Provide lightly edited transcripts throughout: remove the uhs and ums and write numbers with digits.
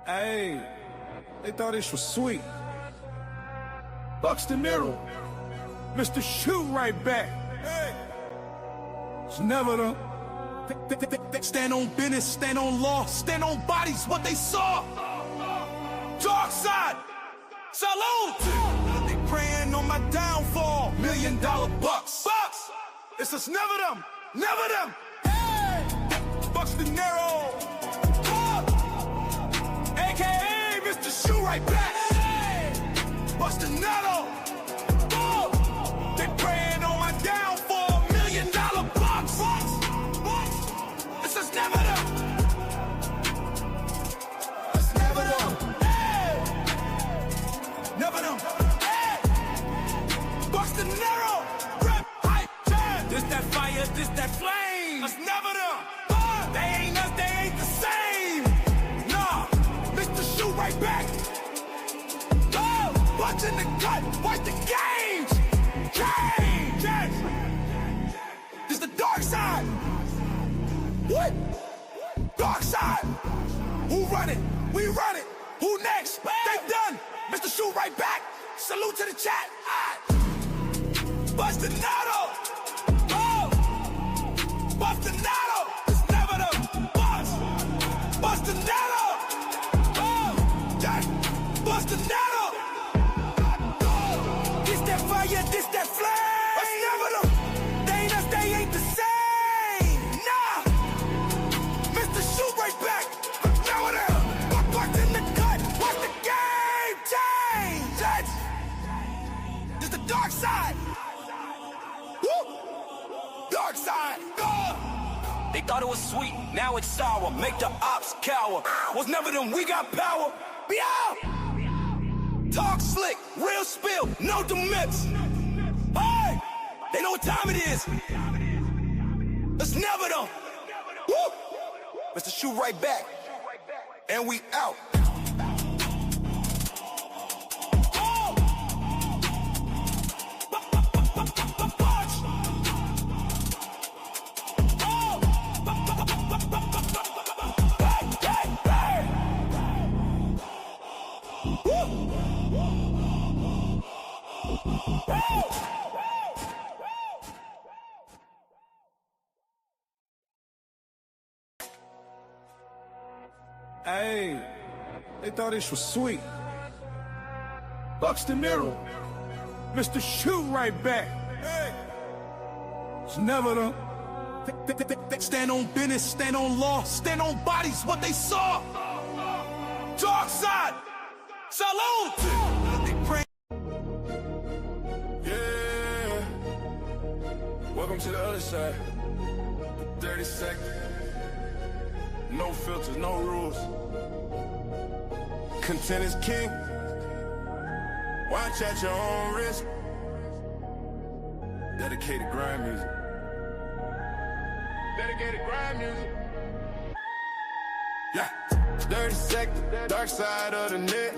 Hey, they thought this was sweet. Bucks the Nero, Mr. Shoot right back. Hey, it's never them. They stand on business, stand on law, stand on bodies, what they saw. Dark side, salute. They praying on my downfall. $1 million bucks. It's us, never them, never them. Hey, Bucks the Nero, AKA Mr. Shoot right back. Hey, Bucks the Nero. They praying on my downfall. $1 million bucks. It's us, never them. It's never them. Hey, never them. Hey, Bucks the Nero. This that fire, this that flame. It's never them. They ain't us, they ain't the same. Nah, Mr. Shoot right back. Punch in the gut, watch the games. Change. This the dark side. What? Dark side. Who run it? We run it. Who next? They done. Mr. Shoot right back. Salute to the chat. Bust the Nato. Bastinado, it's never the boss. Bastinado, Bastinado. This that fire, this that flame. It's never them. They ain't us, they ain't the same. Nah, Mr. Shoot right back. It's never them. Bucks in the cut. Watch the game change. This the dark side. Woo. Dark side. They thought it was sweet, now it's sour. Make the ops cower. Was never them, we got power. Be out. Talk slick, real spill, no demits. Hey, they know what time it is. It's never them. Woo. Mr. Shoot right back, and we out. Hey, they thought this was sweet. Bucks the Nero, Mr. Shoot right back. Hey, it's never them. They stand on business, stand on law, stand on bodies, what they saw. Dark side, salute. They pray. Yeah, welcome to the other side. The 30 seconds. No filters, no rules. Content is king. Watch at your own risk. Dedicated grind music. Dedicated grind music. Yeah. 30 seconds, dark side of the net.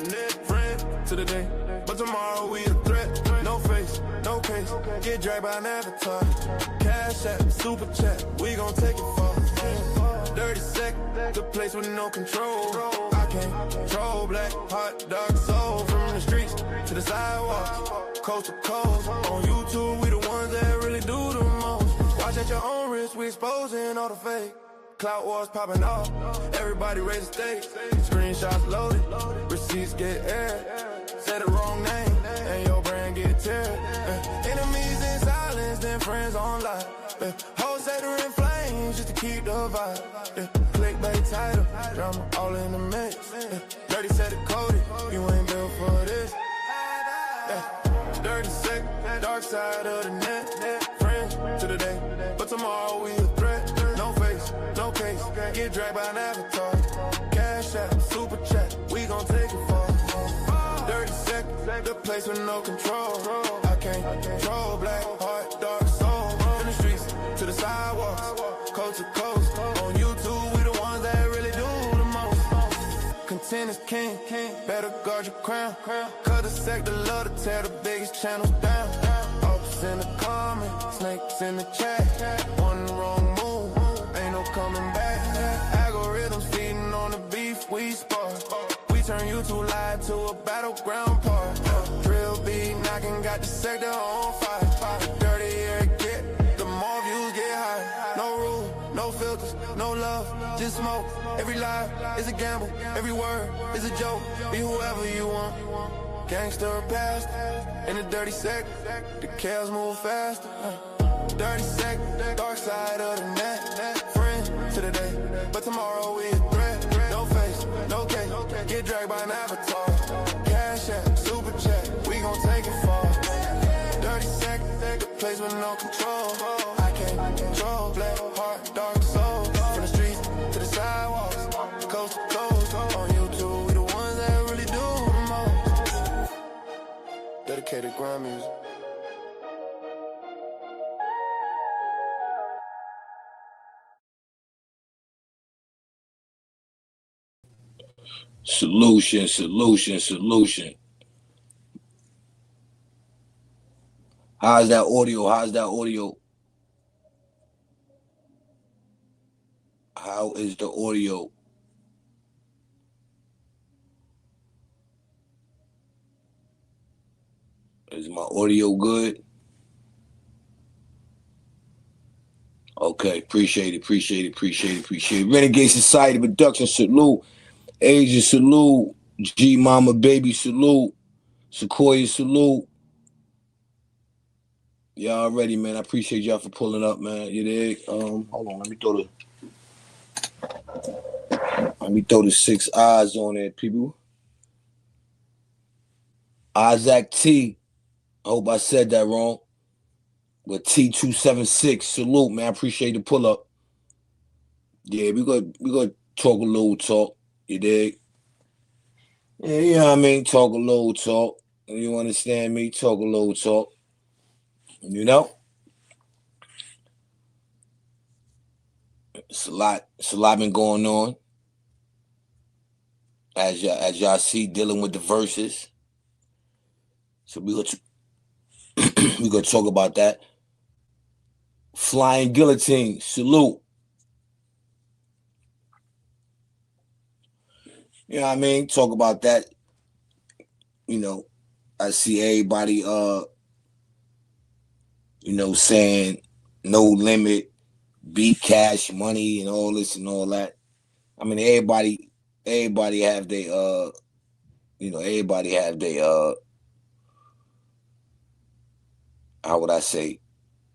Friend to the day, but tomorrow we a threat. No face, no case. Get dragged by an avatar. Cash app, super chat. We gon' take it far. 30 seconds, the place with no control. I can't control black, hot, dark soul. From the streets to the sidewalks, coast to coast. On YouTube, we the ones that really do the most. Watch at your own risk, we exposing all the fake. Clout wars popping off, everybody raise the stakes. Screenshots loaded, receipts get aired. Say the wrong name, and your brand get teared. Enemies in silence, then friends online. Hoes say they're in flames just to keep the vibe. Clickbait title, drama all in the mix. Dirty said it coded, you ain't built for this. 30 seconds, dark side of the net. Friends to the day, but tomorrow we a threat. No face, no case, get dragged by an avatar. Cash app, super chat, we gon' take it far. 30 seconds, the place with no control. I can't control black, heart, dark soul. In the streets, to the sidewalks, coast to coast. On YouTube, we the ones that really do the most. Content is king, better guard your crown. Cause the sector love to tear the biggest channels down. Ops in the comments, snakes in the chat. One wrong move, ain't no coming back. Algorithms feeding on the beef we spar. turn YouTube Live to a battleground park. Drill beat knocking, got the sector on fire. The dirtier it get, the more views get high. No rules, no filters, no love, just smoke. Every lie is a gamble, every word is a joke. Be whoever you want. Gangster past, in the dirty sec, the chaos move fast. Dirty sec, dark side of the net. Friend to the day, but tomorrow we a threat. No face, no case, get dragged by an avatar. Cash app, super chat, we gon' take it far. Dirty sec, the place with no control. I can't control, black heart, dark soul. From the streets to the sidewalks, coast to coast. On YouTube, we the ones that really do the most. Dedicated grind music. Solution. How's that audio? How is the audio? Is my audio good? Okay, appreciate it. Renegade Society Production, salute. Asia, salute. G Mama Baby, salute. Sequoia, salute. Y'all already, man. I appreciate y'all for pulling up, man. You dig? Hold on, let me throw the 6 eyes on there, people. Isaac T. I hope I said that wrong. With T276, salute, man. I appreciate the pull up. Yeah, we gonna talk a little talk. You dig? Yeah, you know what I mean? Talk a little talk. You understand me? Talk a little talk. You know? It's a lot been going on. As y'all see, dealing with the verses. So we gonna talk about that. Flying Guillotine, salute. You know what I mean? Talk about that. You know, I see everybody saying no limit, beat Cash Money and all this and all that. I mean, everybody have their how would I say,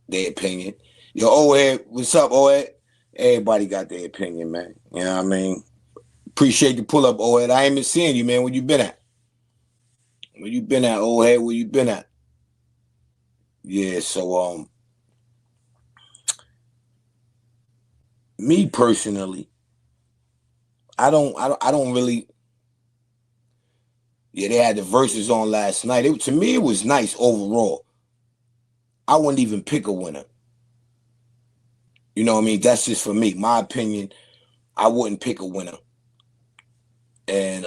their opinion. Yo, Ed, what's up, Ed? Everybody got their opinion, man. You know what I mean? Appreciate the pull up, Ed. I ain't been seeing you, man. Where you been at? Ed? Where you been at? Yeah, so me personally, I don't really. Yeah, they had the verses on last night. To me, it was nice overall. I wouldn't even pick a winner. You know what I mean? That's just for me. My opinion, I wouldn't pick a winner. And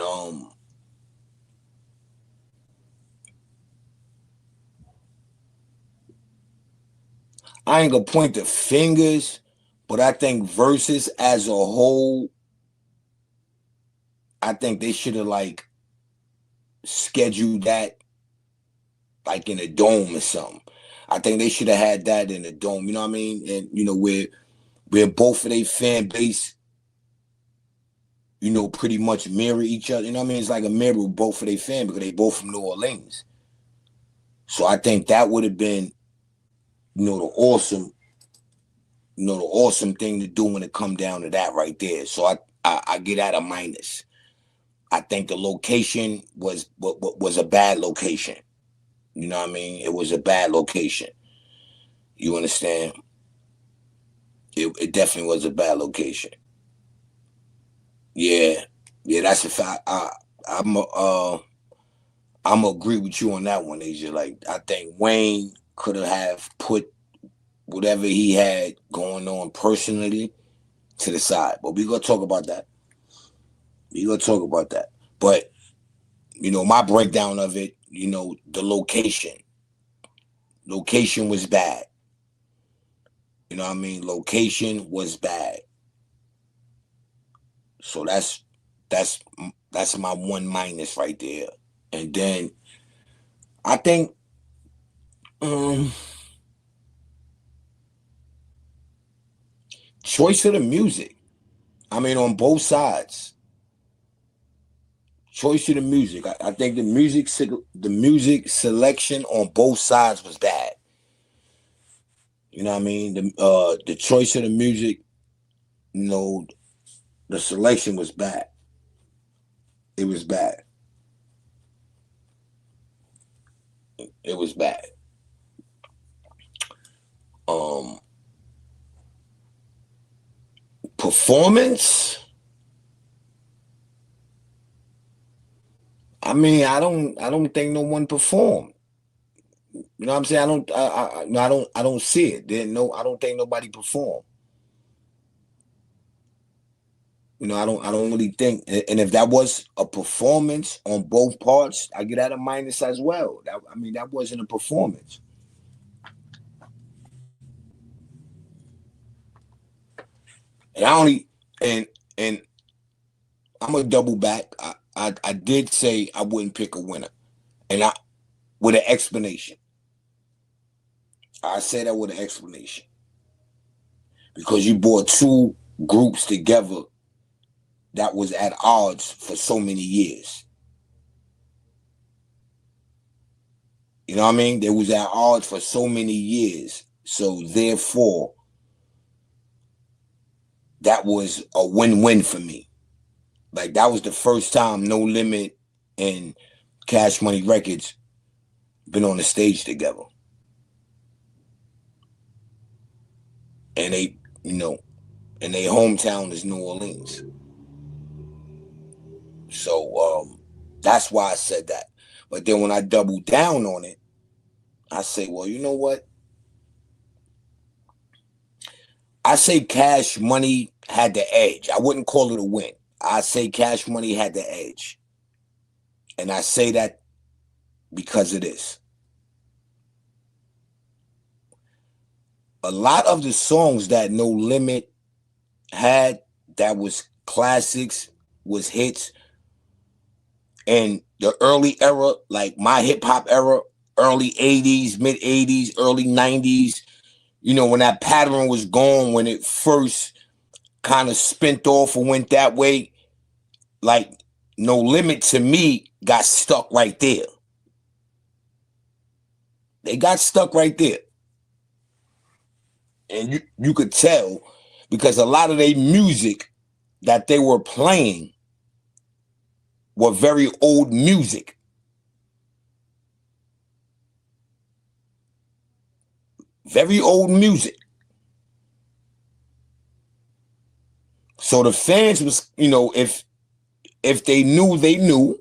I ain't gonna point the fingers, but I think verses as a whole, I think they should have like scheduled that like in a dome or something. I think they should have had that in a dome, you know what I mean? And where both of their fan base, pretty much mirror each other. You know what I mean? It's like a mirror with both of their fan because they both from New Orleans. So I think that would have been, the awesome thing to do when it come down to that right there. So I get at a minus. I think the location was a bad location. You know what I mean? It was a bad location. You understand? It definitely was a bad location. Yeah, that's a fact. I'm agree with you on that one, Asia. Like I think Wayne could have put whatever he had going on personally to the side. But we're gonna talk about that. But my breakdown of it, the location. Location was bad. You know what I mean? Location was bad. So that's That's my one minus right there. And then I think choice of the music. I mean, on both sides. Choice of the music. I think the music selection on both sides was bad. You know what I mean? The choice of the music, the selection was bad. It was bad. It was bad. Performance. I mean, I don't think no one performed. You know what I'm saying? I don't see it. I don't think nobody performed. I don't really think. And if that was a performance on both parts, I get at a minus as well. That wasn't a performance. And and I'm gonna double back. I did say I wouldn't pick a winner, and I with an explanation. I say that with an explanation because you brought two groups together that was at odds for so many years. You know what I mean? They was at odds for so many years. So therefore, that was a win-win for me. Like that was the first time No Limit and Cash Money Records been on the stage together. And and their hometown is New Orleans. So that's why I said that. But then when I doubled down on it, I say, well, you know what? I say Cash Money had the edge. I wouldn't call it a win. I say Cash Money had the edge. And I say that because of this. A lot of the songs that No Limit had that was classics, was hits, and the early era, like my hip hop era, early 80s, mid 80s, early 90s, when that pattern was gone, when it first kind of spent off and went that way, like No Limit to me got stuck right there. They got stuck right there. And you could tell because a lot of their music that they were playing were very old music. Very old music. So the fans was, if they knew, they knew,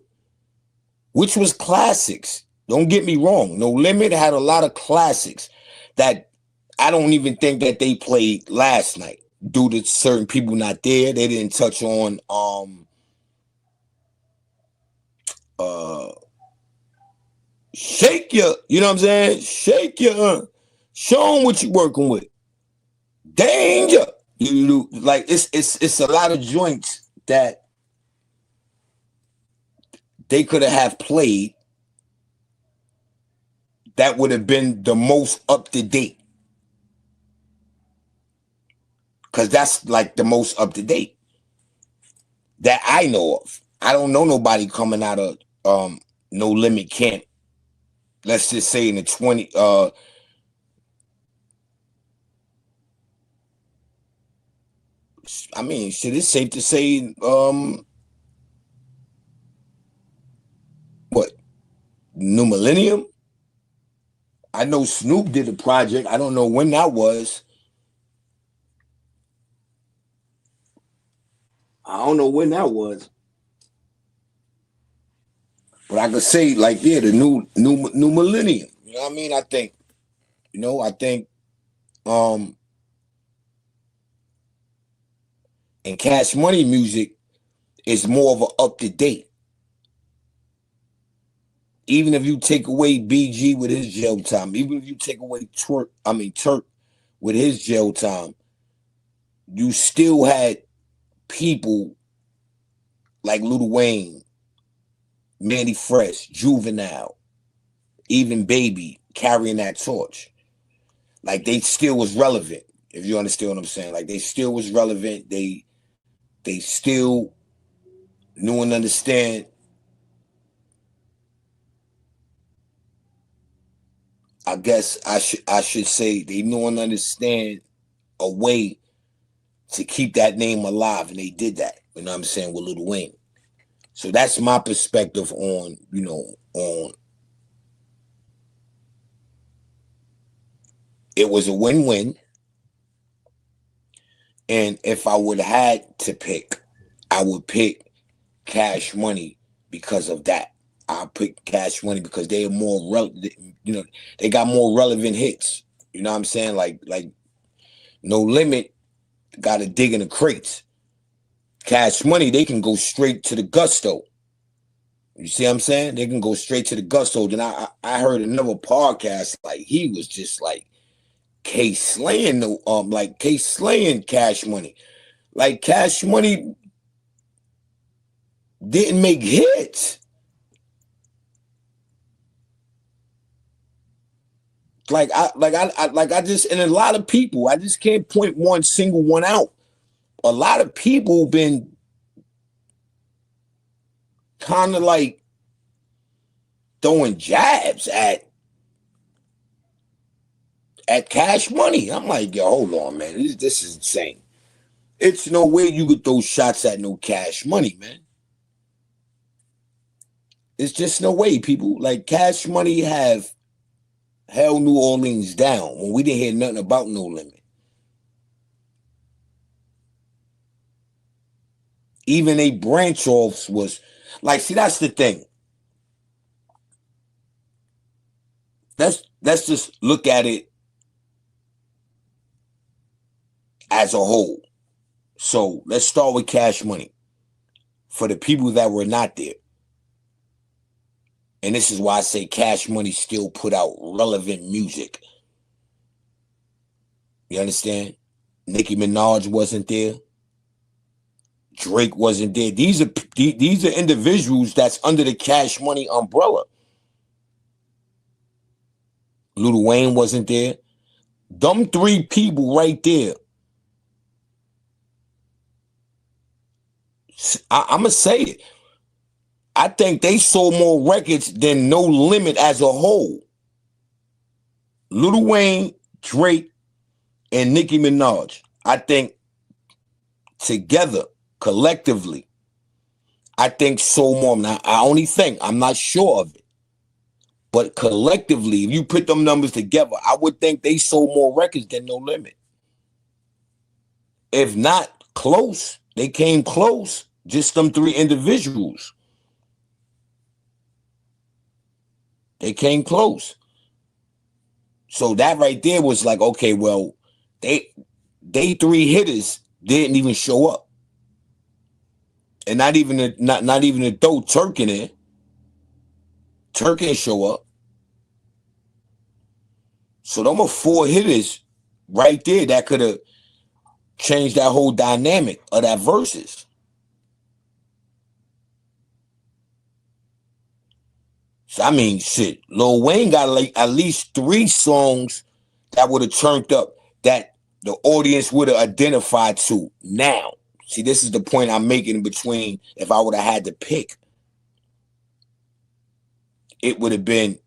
which was classics. Don't get me wrong. No Limit had a lot of classics that I don't even think that they played last night due to certain people not there. They didn't touch on shake your, you know what I'm saying? Shake your, show them what you working with. Danger. Like it's a lot of joints that they could have played that would have been the most up to date. Because that's like the most up to date that I know of. I don't know nobody coming out of No Limit camp. Let's just say in the 20 I mean, shit, it's safe to say what? New Millennium? I know Snoop did a project. I don't know when that was. I don't know when that was. But I could say, like, yeah, the new millennium. You know what I mean? I think and Cash Money music is more of an up to date. Even if you take away BG with his jail time, even if you take away Turk with his jail time, you still had people like Lil Wayne, Manny Fresh, Juvenile, even Baby carrying that torch. Like they still was relevant, if you understand what I'm saying. Like they still was relevant. They still knew and understand. I guess I should say they knew and understand a way to keep that name alive, and they did that. You know what I'm saying, with Lil Wayne. So that's my perspective on, on it was a win-win. And if I would have had to pick, I would pick Cash Money because of that. I pick Cash Money because they are more they got more relevant hits. You know what I'm saying? Like No Limit got to dig in the crates. Cash Money, they can go straight to the gusto. You see what I'm saying? They can go straight to the gusto. Then I heard another podcast, like he was just like slaying Cash Money. Like Cash Money didn't make hits. I just, and a lot of people, I just can't point one single one out. A lot of people been kind of like throwing jabs at Cash Money. I'm like, yo, hold on, man. This is insane. It's no way you could throw shots at no Cash Money, man. It's just no way, people. Like Cash Money have held New Orleans down when we didn't hear nothing about No Limit. Even a branch offs was like, see, that's the thing. Let's just look at it as a whole. So let's start with Cash Money. For the people that were not there. And this is why I say Cash Money still put out relevant music. You understand? Nicki Minaj wasn't there. Drake wasn't there. These are individuals that's under the Cash Money umbrella. Lil Wayne wasn't there. Them three people right there. I'm going to say it. I think they sold more records than No Limit as a whole. Lil Wayne, Drake, and Nicki Minaj, I think together, collectively, I think sold more. Now, I only think, I'm not sure of it. But collectively, if you put them numbers together, I would think they sold more records than No Limit. If not close, they came close. Just them three individuals. They came close. So that right there was like, okay, well, they three hitters didn't even show up. And not even to throw Turk in there. Turk didn't show up. So them are four hitters right there that could have changed that whole dynamic of that verses. So I mean, shit, Lil Wayne got like at least 3 songs that would have turned up that the audience would have identified to now. See, this is the point I'm making in between. If I would have had to pick, it would have been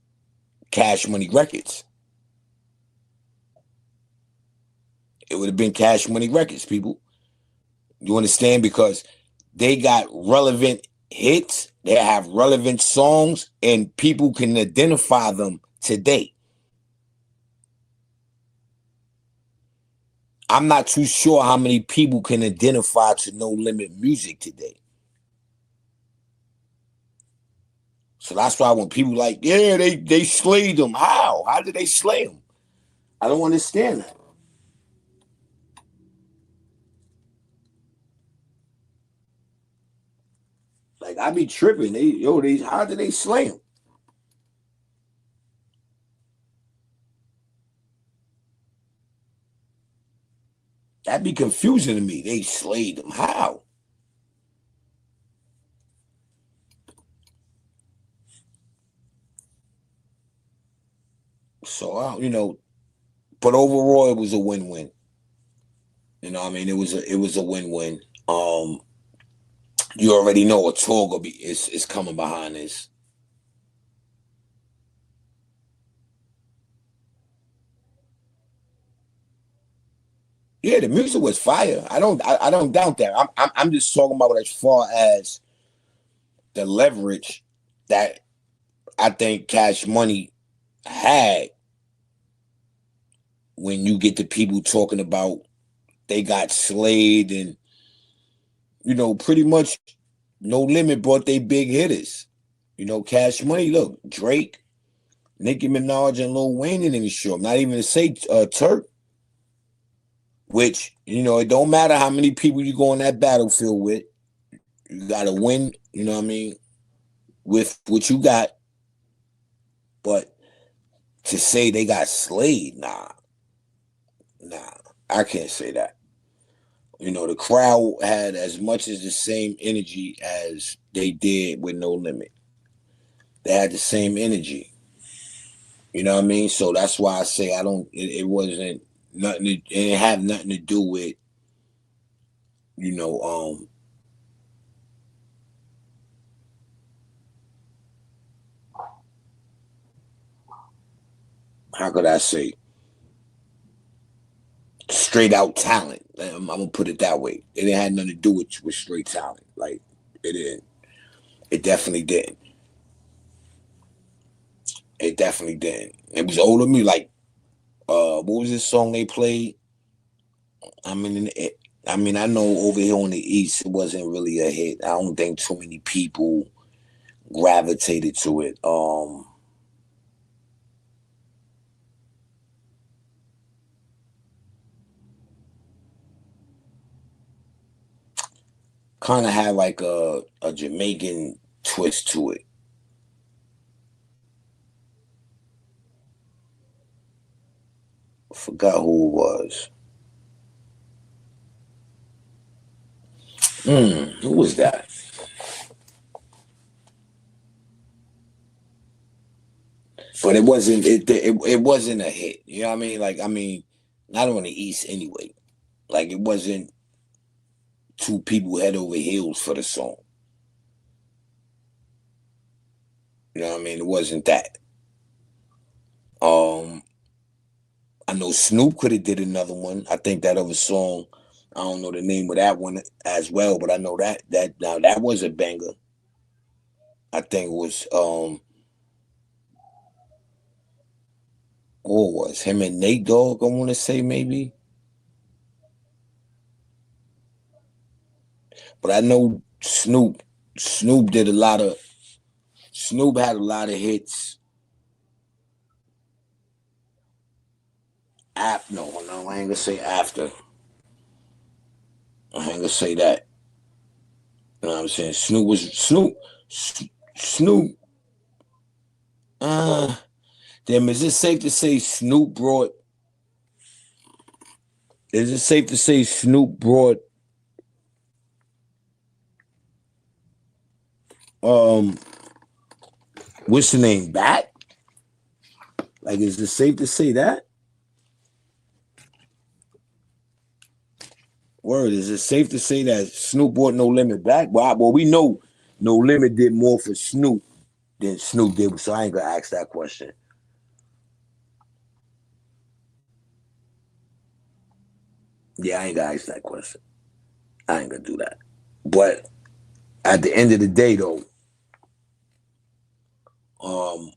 Cash Money Records. It would have been Cash Money Records, people. You understand? Because they got relevant hits, they have relevant songs, and people can identify them today. I'm not too sure how many people can identify to No Limit music today. So that's why when people like, yeah, they slayed them. How? How did they slay them? I don't understand that. Like, I be tripping. How did they slay him? That'd be confusing to me. They slayed him. How? So but overall, it was a win-win. I mean, it was a win-win. Um, you already know a tour is coming behind this. Yeah, the music was fire. I don't doubt that. I'm just talking about as far as the leverage that I think Cash Money had when you get the people talking about they got slayed and pretty much No Limit brought they big hitters. Cash Money. Look, Drake, Nicki Minaj, and Lil Wayne in the show. Not even to say Turk, which it don't matter how many people you go on that battlefield with. You got to win. You know what I mean? With what you got, but to say they got slayed, nah, I can't say that. The crowd had as much as the same energy as they did with No Limit. They had the same energy. You know what I mean? So that's why I say I don't. It wasn't nothing. It didn't have nothing to do with you know. How could I say? Straight out talent. I'm gonna put it that way. It didn't have nothing to do with straight talent. Like it didn't. It definitely didn't. It definitely didn't. It was older me. Like what was this song they played? I mean, I know over here on the East, it wasn't really a hit. I don't think too many people gravitated to it. Kind of had like a Jamaican twist to it. Forgot who it was. Who was that? But it wasn't. It wasn't a hit. You know what I mean? Like not on the East anyway. Like it wasn't two people head over heels for the song. You know what I mean? It wasn't that. Um, I know Snoop could have did another one. I think that other song. I don't know the name of that one as well, but I know that now that was a banger. I think it was what was him and Nate Dogg. I want to say maybe, but I know Snoop. Snoop did a lot of. Snoop had a lot of hits. No, I ain't gonna say after. I ain't gonna say that. You know what I'm saying? Snoop. Uh, damn. Is it safe to say Snoop brought? Is it safe to say Snoop brought? Um, what's the name? Back? Like, is it safe to say that? Word, is it safe to say that Snoop brought No Limit back? Well, we know No Limit did more for Snoop than Snoop did, so I ain't gonna ask that question. Yeah, I ain't gonna ask that question. I ain't gonna do that. But at the end of the day, though, um,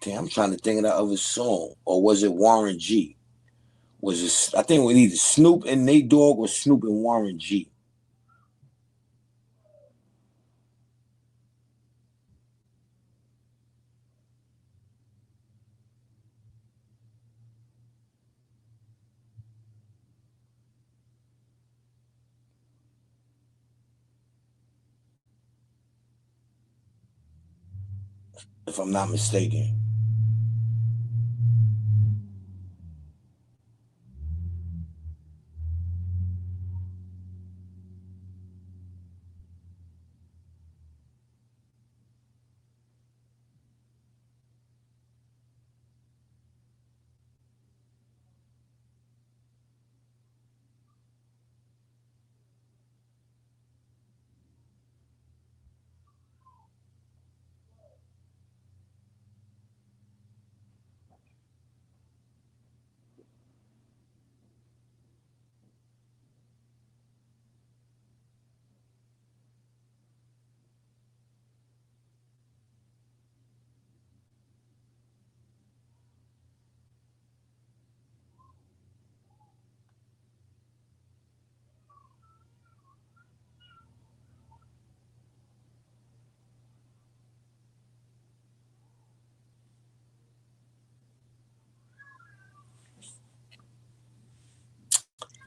damn, I'm trying to think of that other song, or was it Warren G? Was it? I think it was either Snoop and Nate Dogg or Snoop and Warren G. If I'm not mistaken.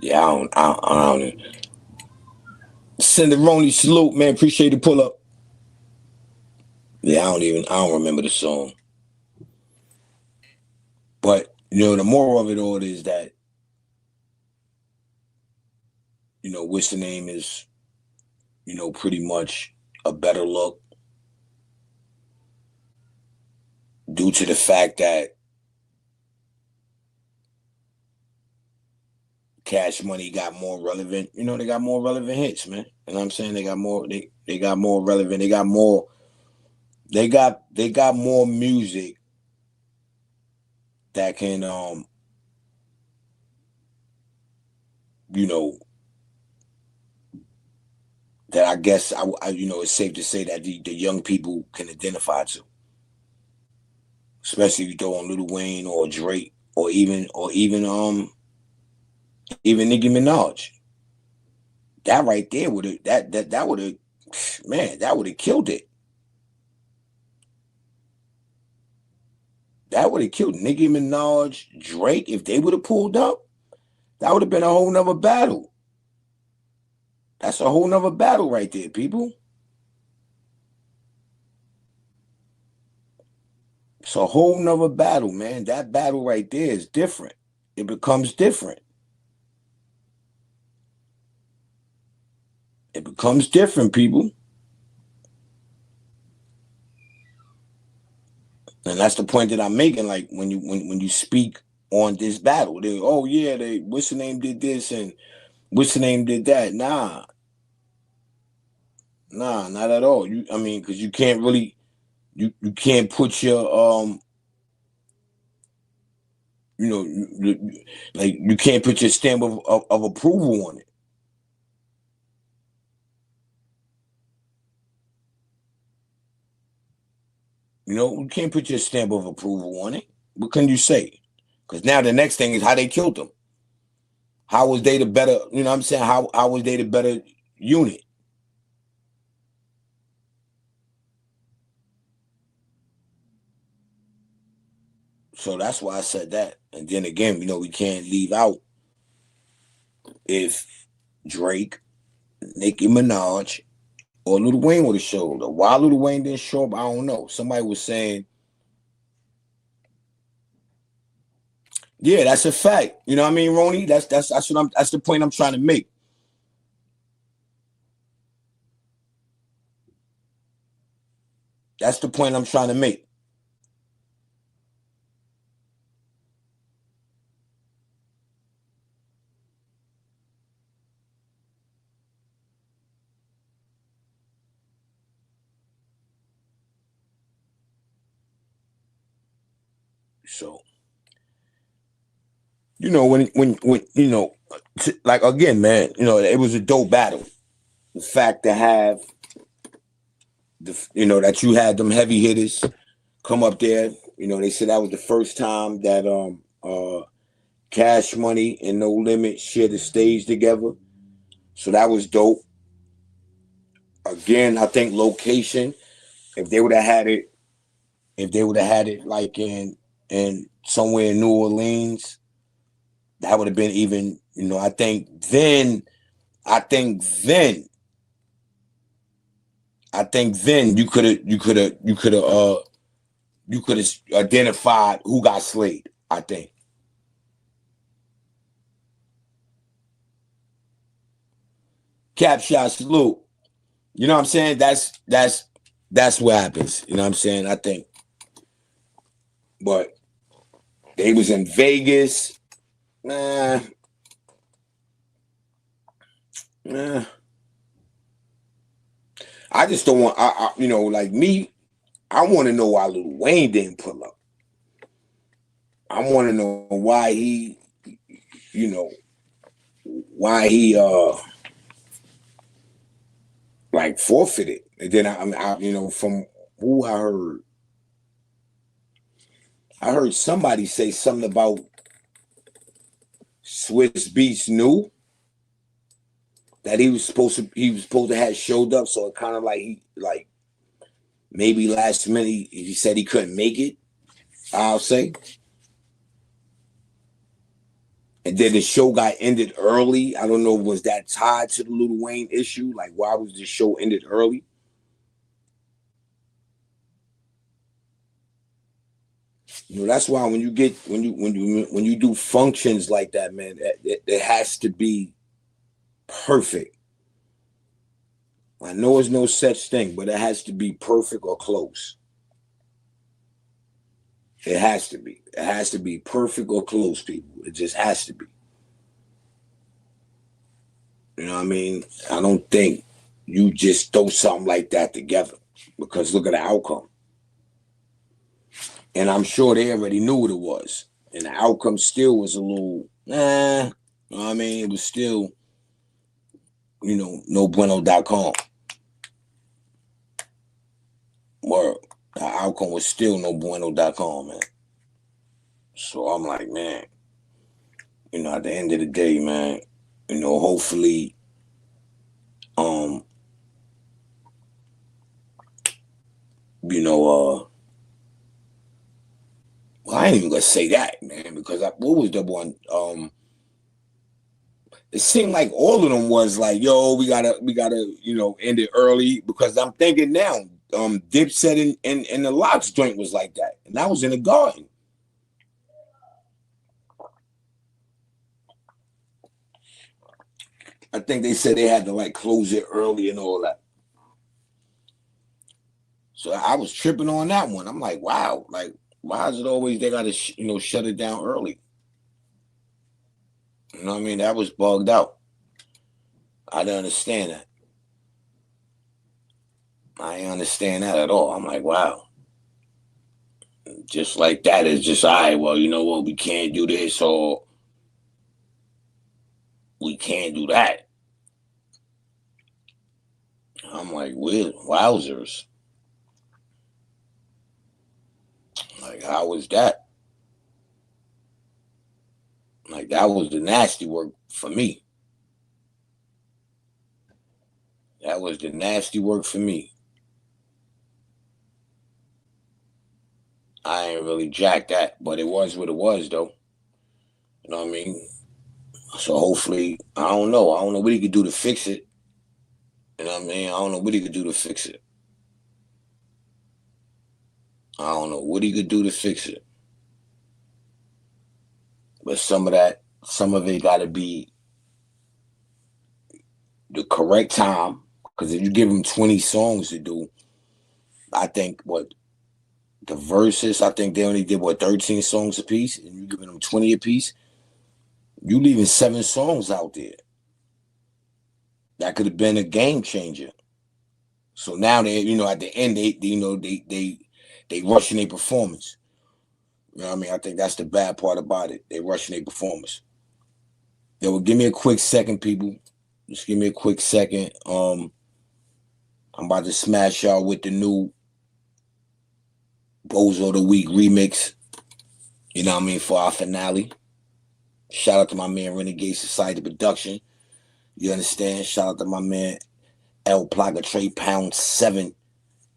Yeah, I don't. Cinderoni salute, man. Appreciate the pull up. Yeah, I don't remember the song. But the moral of it all is that what's the name is pretty much a better look due to the fact that Cash Money got more relevant. They got more relevant hits, man. You know what I'm saying? They got more. They got more relevant. They got more. They got more music that can you know that I guess it's safe to say that the young people can identify to, especially if you throw on Lil Wayne or Drake or even Nicki Minaj. That right there would have that would have, man, that would have killed it. That would have killed Nicki Minaj, Drake. If they would have pulled up, that would have been a whole nother battle. That's a whole nother battle right there, people. It's a whole nother battle, man. That battle right there is different. It becomes different. It becomes different, people. And that's the point that I'm making. Like when you speak on this battle, oh yeah, what's the name did this and what's the name did that. Nah, not at all. Because you can't really you can't put your like you can't put your stamp of approval on it. You can't put your stamp of approval on it. What can you say? Because now the next thing is how they killed them. How was they the better? You know what I'm saying? How was they the better unit? So that's why I said that. And then again, we can't leave out if Drake, Nicki Minaj, or Lil Wayne would have showed up. Why Lil Wayne didn't show up, I don't know. Somebody was saying, yeah, that's a fact. You know what I mean, Ronnie? That's the point I'm trying to make. That's the point I'm trying to make. So, when like again, man, it was a dope battle. The fact to have that you had them heavy hitters come up there. They said that was the first time that Cash Money and No Limit shared the stage together. So that was dope. Again, I think location. If they would have had it, like in somewhere in New Orleans, that would have been even. I think then. I think then. I think then you could have identified who got slayed. I think. Cap shot salute. You know what I'm saying? That's what happens. You know what I'm saying? I think. But they was in Vegas. Man. Nah. I just don't want like me, I want to know why Lil Wayne didn't pull up. I want to know why you know, why he like forfeited. And then from who I heard somebody say something about Swiss Beats knew that he was supposed to have showed up, so it kind of like maybe last minute he said he couldn't make it. I'll say, And then the show got ended early. I don't know, was that tied to the Lil Wayne issue? Like, why was the show ended early? You know, that's why when you do functions like that, man, it has to be perfect. I know there's no such thing, but it has to be perfect or close. It has to be. It has to be perfect or close, people. It just has to be. You know what I mean? I don't think you just throw something like that together, because look at the outcome. And I'm sure they already knew what it was. And the outcome still was a little, you know what I mean? It was still, you know, no bueno.com. Word. The outcome was still no bueno.com, man. So I'm like, man, you know, at the end of the day, man, you know, hopefully, you know, well, I ain't even gonna say that, man, because what was the one? It seemed like all of them was like, yo, we gotta, you know, end it early, because I'm thinking now, Dipset and the Locks joint was like that, and that was in the Garden. I think they said they had to like close it early and all that. So I was tripping on that one. I'm like, wow, like, why is it always they gotta you know, shut it down early? You know what I mean? That was bugged out. I didn't understand that. I didn't understand that at all. I'm like, wow. Just like that, it's just, all right, well, you know what, we can't do this, or we can't do that. I'm like, weird, wowzers. Like, how was that? Like, that was the nasty work for me. That was the nasty work for me. I ain't really jacked that, but it was what it was, though. You know what I mean? So hopefully, I don't know what he could do to fix it. You know what I mean? I don't know what he could do to fix it. I don't know what he could do to fix it. But some of it got to be the correct time. Because if you give him 20 songs to do, I think the verses, I think they only did 13 songs a piece, and you giving them 20 a piece, you leaving 7 songs out there. That could have been a game changer. So now they, you know, at the end, they rushing their performance. You know what I mean? I think that's the bad part about it. They rushing their performance. Yo, give me a quick second, people. Just give me a quick second. I'm about to smash y'all with the new Bozo of the Week remix. You know what I mean? For our finale. Shout out to my man Renegade Society Production. You understand? Shout out to my man El Plaga Trey Pound 7,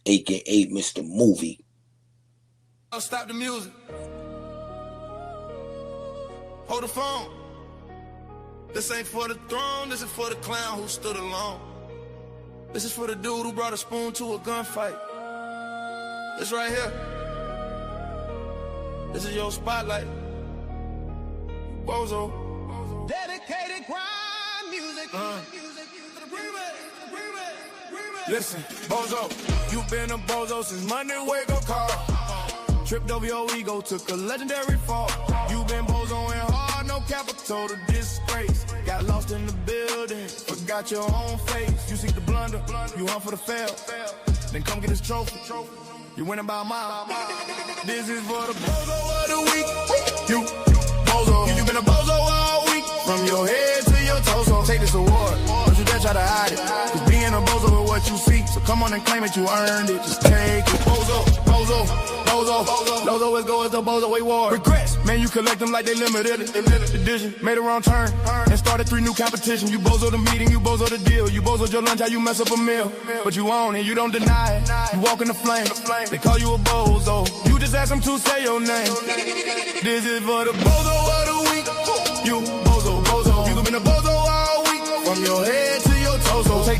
aka Mr. Movie. I'll stop the music. Hold the phone. This ain't for the throne, this is for the clown who stood alone. This is for the dude who brought a spoon to a gunfight. This right here. This is your spotlight. Bozo. Dedicated crime music. Listen, Bozo, you been a bozo since Monday wake-up call. Tripped over your ego, took a legendary fall. You been bozoing hard, no capital to disgrace. Got lost in the building, forgot your own face. You seek the blunder, you hunt for the fail. Then come get this trophy, you winning by a mile. This is for the bozo of the week. You bozo, you been a bozo all week. From your head to your torso, take this award. Don't you dare try to hide it. Cause being a bozo is what you seek. So come on and claim it, you earned it. Just take it. Bozo, bozo, bozo, bozo, always go as the bozo award. Regrets, man, you collect them like they limited edition. Made a wrong turn and started 3 new competitions. You bozo the meeting, you bozo the deal. You bozo your lunch, how you mess up a meal. But you own it, you don't deny it. You walk in the flame, they call you a bozo. You just ask them to say your name. This is for the bozo of the week. You bozo.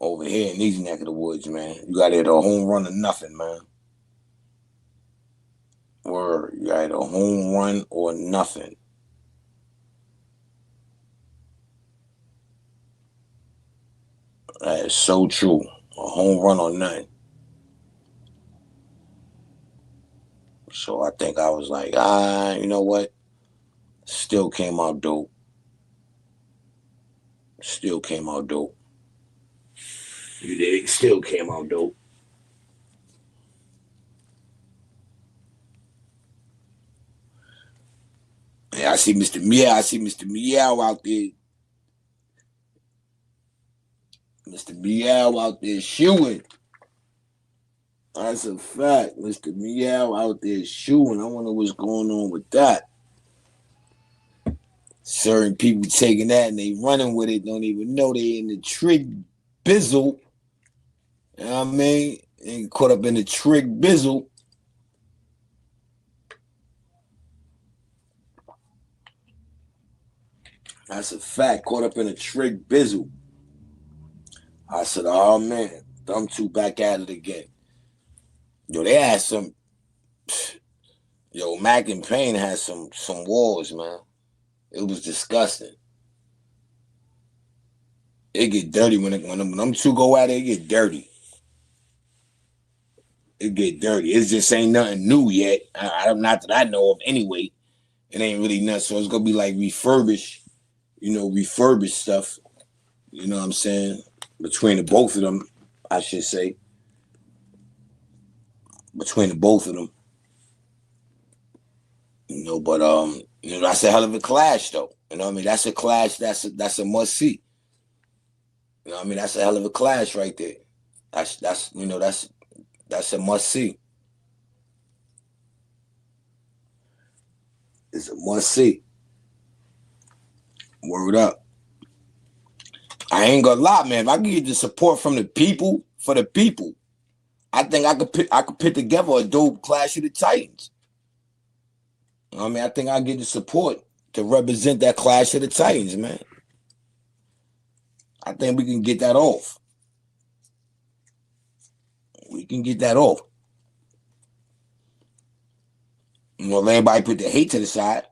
over here in these neck of the woods, man. You got to hit a home run or nothing, man. Or you got to hit a home run or nothing. That is so true. A home run or nothing. So I think I was like, you know what? Still came out dope. Still came out dope. You dig? Still came out dope. Yeah, I see Mr. Meow. I see Mr. Meow out there. Mr. Meow out there shooing. That's a fact. Mr. Meow out there shooing. I wonder what's going on with that. Certain people taking that and they running with it, don't even know they in the trig bizzle. You know what I mean? They caught up in the trig bizzle. That's a fact. Caught up in a trig bizzle. I said, oh man, them two back at it again. Yo, they had some. Yo, Mac and Payne had some wars, man. It was disgusting. It get dirty when them two go at it. It get dirty. It get dirty. It just ain't nothing new yet. Not that I know of anyway. It ain't really nothing. So it's gonna be like refurbished stuff. You know what I'm saying? Between the both of them, I should say. Between the both of them. But that's a hell of a clash though. You know what I mean? That's a clash, that's a must see. You know what I mean? That's a hell of a clash right there. That's a must see. It's a must see. Word up. I ain't gonna lie, man. If I can get the support from the people, for the people, I think I could put together a dope Clash of the Titans. I mean, I think I get the support to represent that Clash of the Titans, man. I think we can get that off. We can get that off. Let everybody put the hate to the side.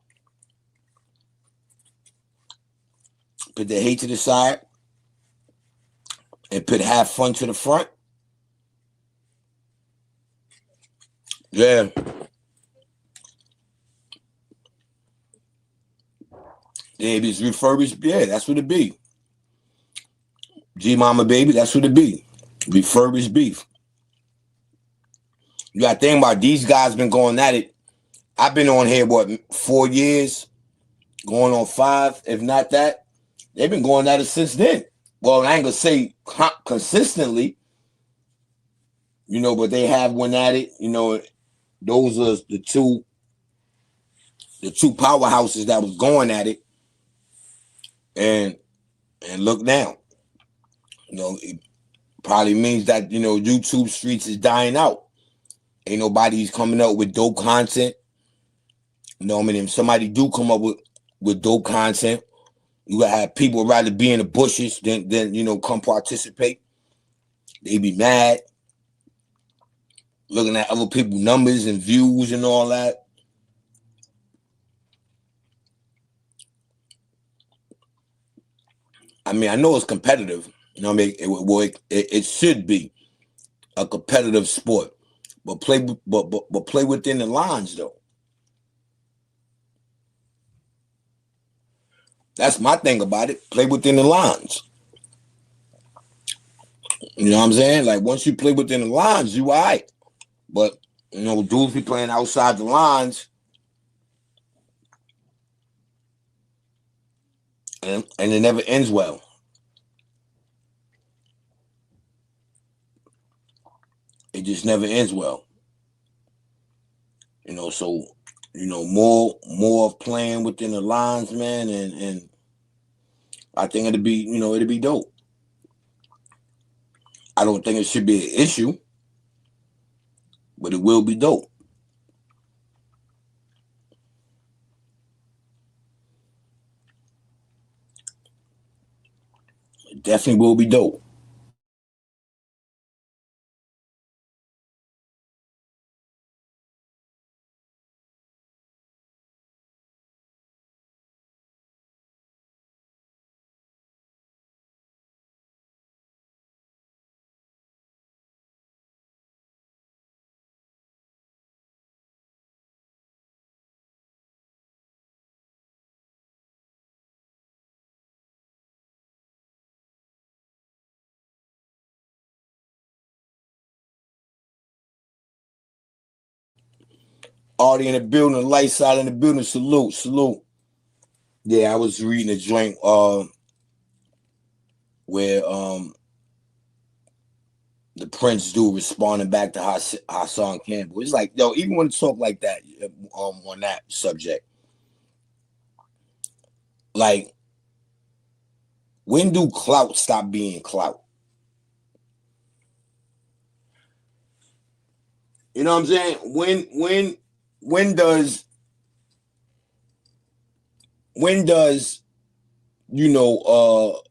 Put the hate to the side. And put have fun to the front. Yeah. Yeah, if it's refurbished, yeah, that's what it be. G Mama baby, that's what it be. Refurbished beef. You gotta think about these guys been going at it. I've been on here, 4 years? Going on 5, if not that. They've been going at it since then. Well, I ain't gonna say consistently, but they have went at it. Those are the two powerhouses that was going at it. And look now. It probably means that, YouTube streets is dying out. Ain't nobody's coming up with dope content. If somebody do come up with dope content, you gotta have people rather be in the bushes than come participate. They be mad. Looking at other people's numbers and views and all that. I mean, I know it's competitive. It should be a competitive sport, but play within the lines though. That's my thing about it. Play within the lines. You know what I'm saying? Like once you play within the lines, you all right. But dudes be playing outside the lines, and it never ends well. It just never ends well. So more of playing within the lines, man, and I think it'll be dope. I don't think it should be an issue, but it will be dope. It definitely will be dope. Already in the building, the light side in the building. Salute, salute. Yeah, I was reading a joint where the Prince dude responding back to Hassan Campbell. It's like, yo, even when to talk like that on that subject, like, when do clout stop being clout? You know what I'm saying? When does you know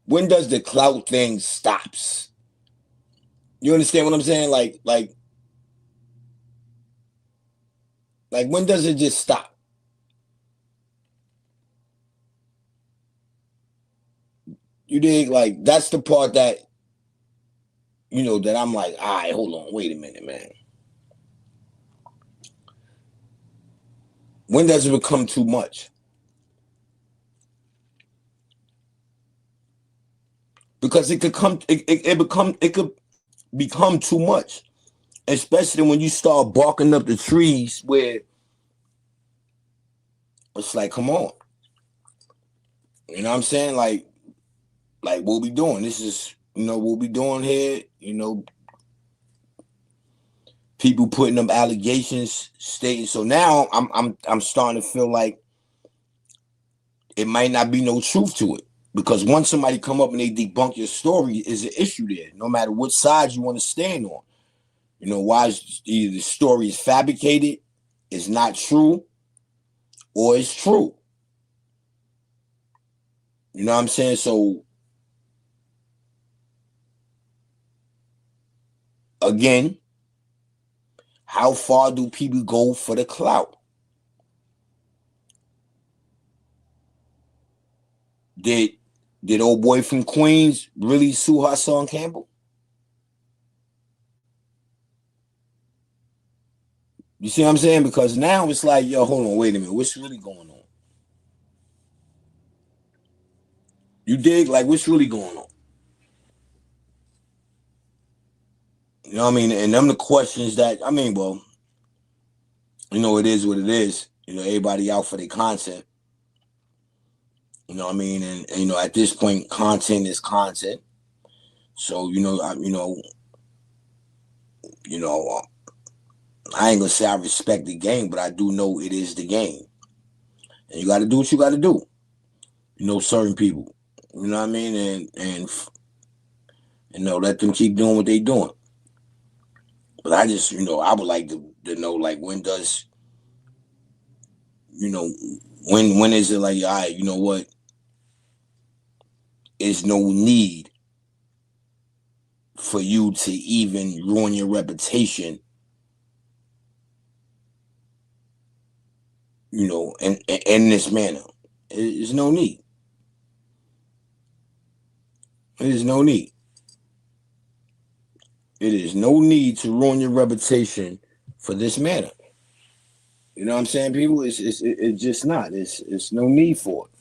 when does the clout thing stops? You understand what I'm saying? Like when does it just stop? You dig? Like, that's the part that, you know, that I'm like, all right, hold on, wait a minute, man. When does it become too much? Because it could become too much, especially when you start barking up the trees where it's like, come on, you know what I'm saying? Like what we doing? This is, you know, what we doing here. You know, people putting up allegations, stating. So now I'm starting to feel like it might not be no truth to it. Because once somebody come up and they debunk your story, is an issue there, no matter what side you want to stand on. You know, why either the story is fabricated, it's not true, or it's true. You know what I'm saying? So, again, how far do people go for the clout? Did old boy from Queens really sue Hassan Campbell? You see what I'm saying? Because now it's like, yo, hold on, wait a minute. What's really going on? You dig? Like, what's really going on? You know what I mean? And them the questions that, I mean, well, you know, it is what it is. You know, everybody out for their content. You know what I mean? And you know, at this point, content is content. So, you know, I ain't gonna say I respect the game, but I do know it is the game. And you gotta do what you gotta do. You know, certain people. You know what I mean? And you know, let them keep doing what they doing. But I just, you know, I would like to know, like, when does, you know, when is it like, all right, you know what? There's no need for you to even ruin your reputation, you know, in this manner. There's no need. There's no need. It is no need to ruin your reputation for this manner. You know what I'm saying, people? It's just not. It's no need for it.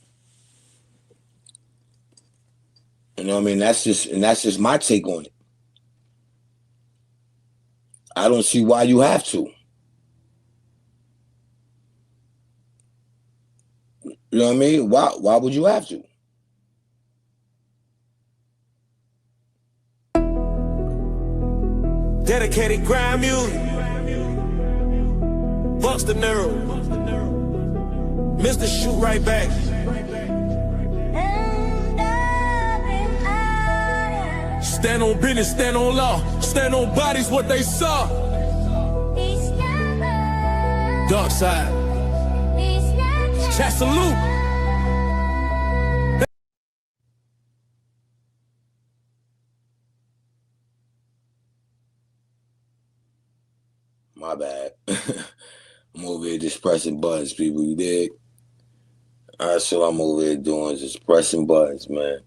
You know what I mean? That's just my take on it. I don't see why you have to. You know what I mean? Why would you have to? Dedicated grind music. Bust the nerve. Mr. Shoot right back. Stand on business, stand on law, stand on bodies, what they saw. Dark side. Chat salute. My bad. I'm over here just pressing buttons, people. You dig? That's what I'm over here doing, just pressing buttons, man.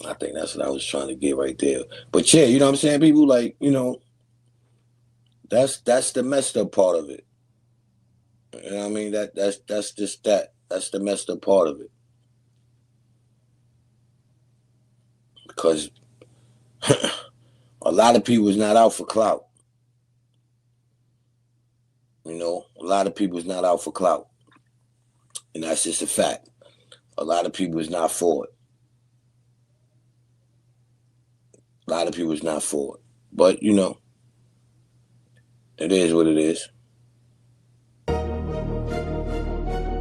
I think that's what I was trying to get right there. But yeah, you know what I'm saying, people? Like, you know, that's the messed up part of it. You know what I mean? That's just that. That's the messed up part of it. because a lot of people is not out for clout. You know, a lot of people is not out for clout. And that's just a fact. A lot of people is not for it. A lot of people is not for it. But, you know, it is what it is.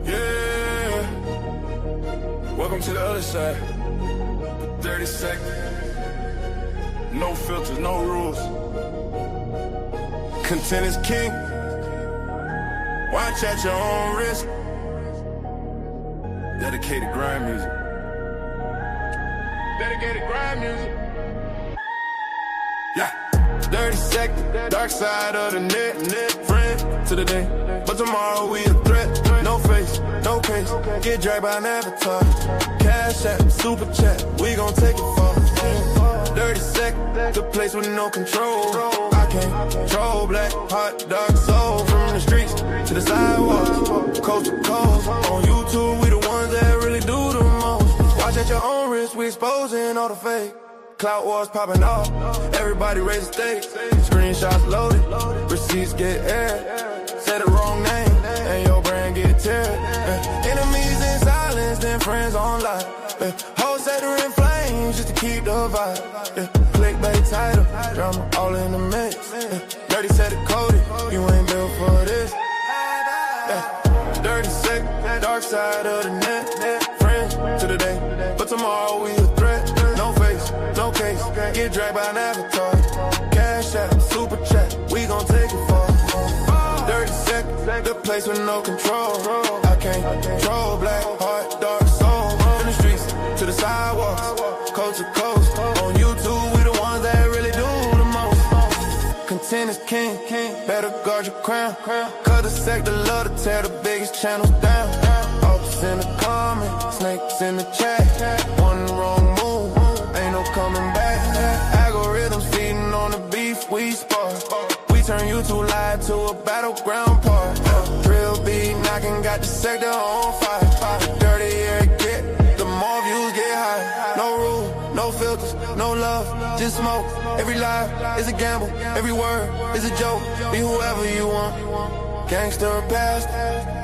Yeah. Welcome to the other side. 30 seconds. No filters, no rules. Content is king. Watch at your own risk. Dedicated grind music. Dedicated grind music. Yeah. 30 seconds, dark side of the net, friend to the day. But tomorrow we a threat. No face, no case. Get dragged by an avatar. Cash app, super chat. We gon' take it far. 30 seconds, the place with no control. I can't control black, hot, dark soul. From the streets to the sidewalks, coast to coast. On YouTube, we the ones that really do the most. Watch at your own risk, we exposing all the fake. Clout wars popping off, everybody raise the stakes. Screenshots loaded, receipts get aired. Say the wrong name, and your brand get teared. Enemies in silence, then friends online. Hoes set her in flames just to keep the vibe. Clickbait title, drama all in the mix. Dirty said it coded, you ain't built for this. Dirty sick, dark side of the net. Friends to the day, but tomorrow we a threat. No face, no case, get dragged by an avatar. Cash app, super chat, we gon' take it far. 30 seconds, the place with no control. I can't control black, heart, dark soul. From the streets to the sidewalks, coast to coast. On YouTube, we the ones that really do the most. Content is king, better guard your crown. Cause the sector love to tear the biggest channels down. Ops in the comments, snakes in the chat. One wrong move, ain't no coming back. Algorithms feeding on the beef we spark. We turn YouTube live to a battleground park. Real beat knocking, got the sector on fire. The dirtier it get, the more views get high. No rule, no filters, no love, just smoke. Every lie is a gamble, every word is a joke. Be whoever you want, gangster or past.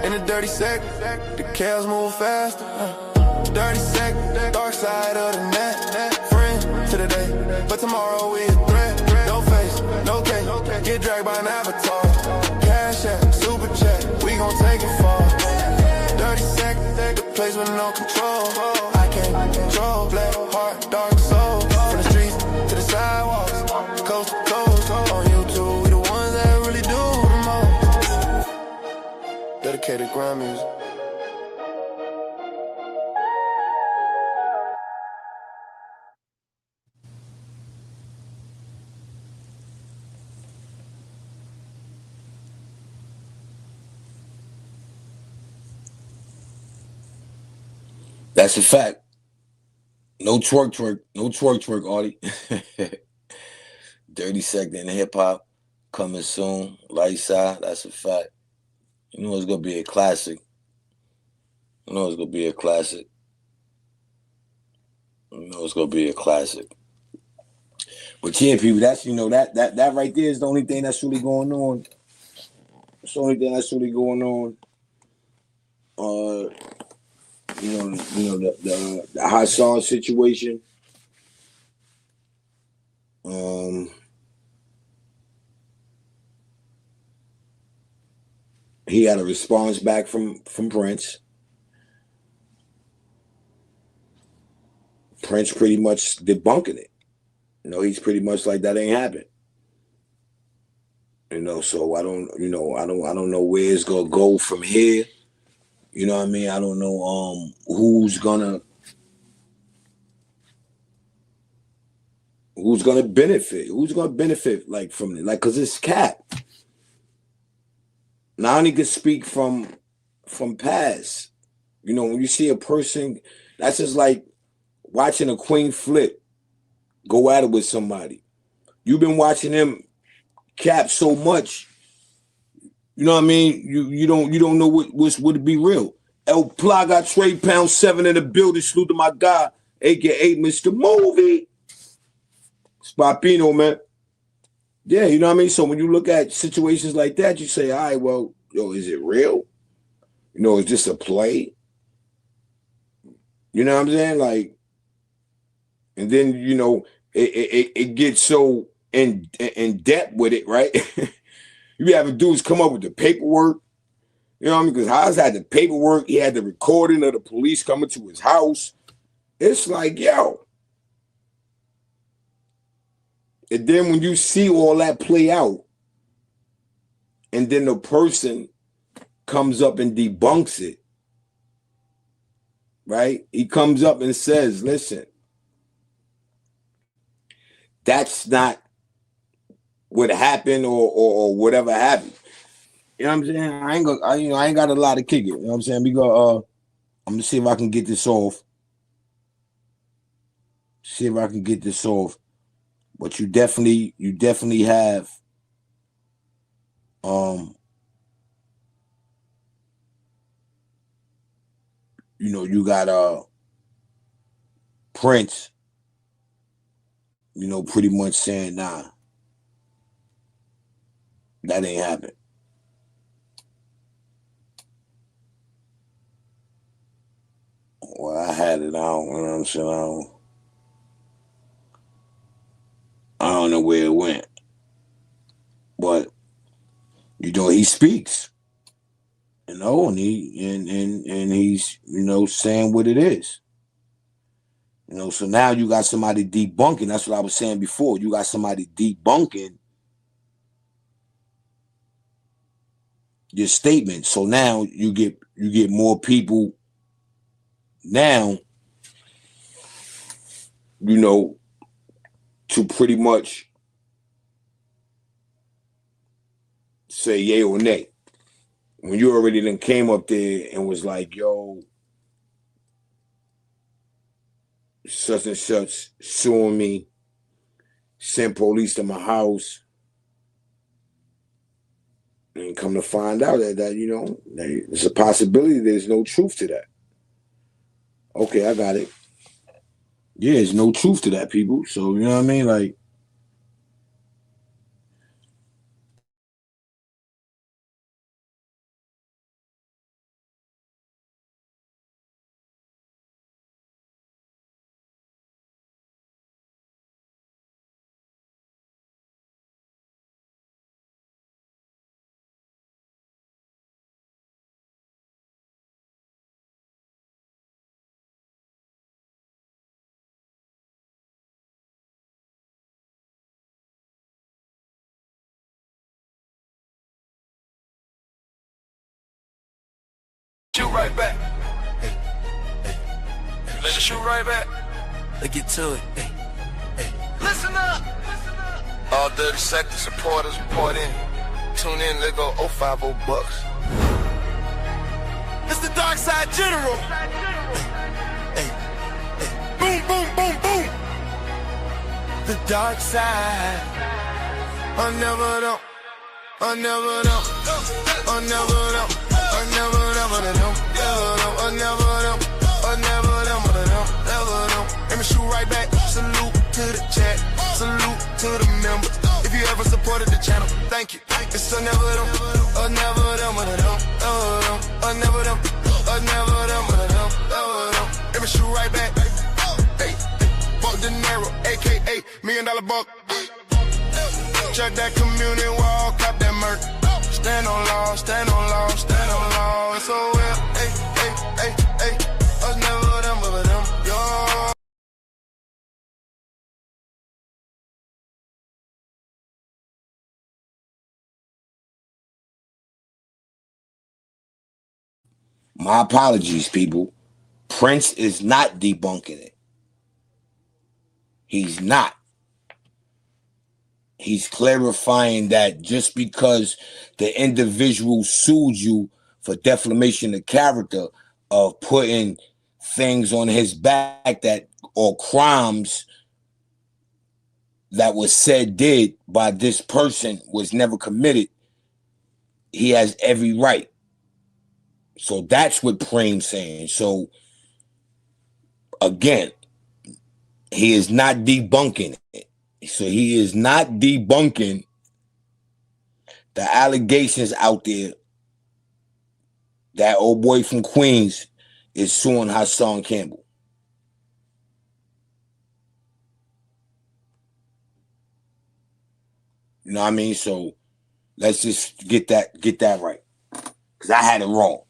In the 30 seconds, the chaos move fast. 30 seconds, dark side of the net. Friend to the day, but tomorrow we a threat. No face, no case, get dragged by an avatar. Cash app, super chat, we gon' take it far. 30 seconds, the place with no control. I can't control black, heart, dark soul. From the streets to the sidewalks, coast to coast. On YouTube, we the ones that really do the most. Dedicated grind music. That's a fact. No twerk, Artie. 30 second in hip hop coming soon. Light side, that's a fact. You know it's gonna be a classic. You know it's gonna be a classic. You know it's gonna be a classic. But yeah, people, that's that right there is the only thing that's really going on. It's the only thing that's really going on. The Hassan situation. He had a response back from Prince. Prince pretty much debunking it. He's pretty much like that ain't happened. So I don't know where it's gonna go from here. You know what I mean? I don't know who's gonna benefit. Who's gonna benefit like from it? Like, cause it's Cap. Now I only can speak from past. When you see a person, that's just like watching a queen flip, go at it with somebody. You've been watching them Cap so much. You know what I mean? You don't know what would be real. El Plaga Trade Pound 7 in the building. Salute to my guy, aka Mr. Movie. Papino, man. Yeah, you know what I mean? So when you look at situations like that, you say, all right, well, yo, is it real? You know, is this a play? You know what I'm saying? Like, and then, you know, it gets so in depth with it, right? You be having dudes come up with the paperwork. You know what I mean? Because Haas had the paperwork. He had the recording of the police coming to his house. It's like, yo. And then when you see all that play out, and then the person comes up and debunks it, right? He comes up and says, listen, that's not what happened or whatever happened. You know what I'm saying? I ain't got a lot to kick it. You know what I'm saying? I'm gonna see if I can get this off. See if I can get this off. But you definitely have you know, you got Prince, you know, pretty much saying, nah, that ain't happened. Well, I had it. You know what I'm saying? I don't know where it went. But, you know, he speaks. You know, and he's, you know, saying what it is. You know, so now you got somebody debunking. That's what I was saying before. You got somebody debunking your statement. So now you get more people now, you know, to pretty much say yay or nay. When you already then came up there and was like, yo, such and such suing me, sent police to my house, and come to find out that you know, there's a possibility there's no truth to that. Okay, I got it. Yeah, there's no truth to that, people. So, you know what I mean? Like, Shoot right back. Hey, hey. Let it shoot right back. Let's get to it. Hey, hey. Listen up. All dirty sector supporters report in. Tune in, let go 050 bucks. It's the dark side general. Hey, hey. Boom, boom, boom, boom. The dark side. I never know. I never know. I never know. I never know. I never know. I never know. Let me shoot right back. Salute to the chat. Salute to the members. If you ever supported the channel, thank you. It's a never know. I never know. I never know. I never know. Let me shoot right back. Hey, fuck De Niro, aka $1 million buck. Check that community wall, cop that murk. Stand on law, stand on law, stand on law. It's so well, hey, hey, hey, hey. Us never them, but them, yo. my apologies, people. Prince is not debunking it. He's not. He's clarifying that just because the individual sued you for defamation of character of putting things on his back that or crimes that was said did by this person was never committed, he has every right. So that's what Preem's saying. So again, he is not debunking it. So he is not debunking the allegations out there that old boy from Queens is suing Hassan Campbell. You know what I mean? So let's just get that right. Because I had it wrong.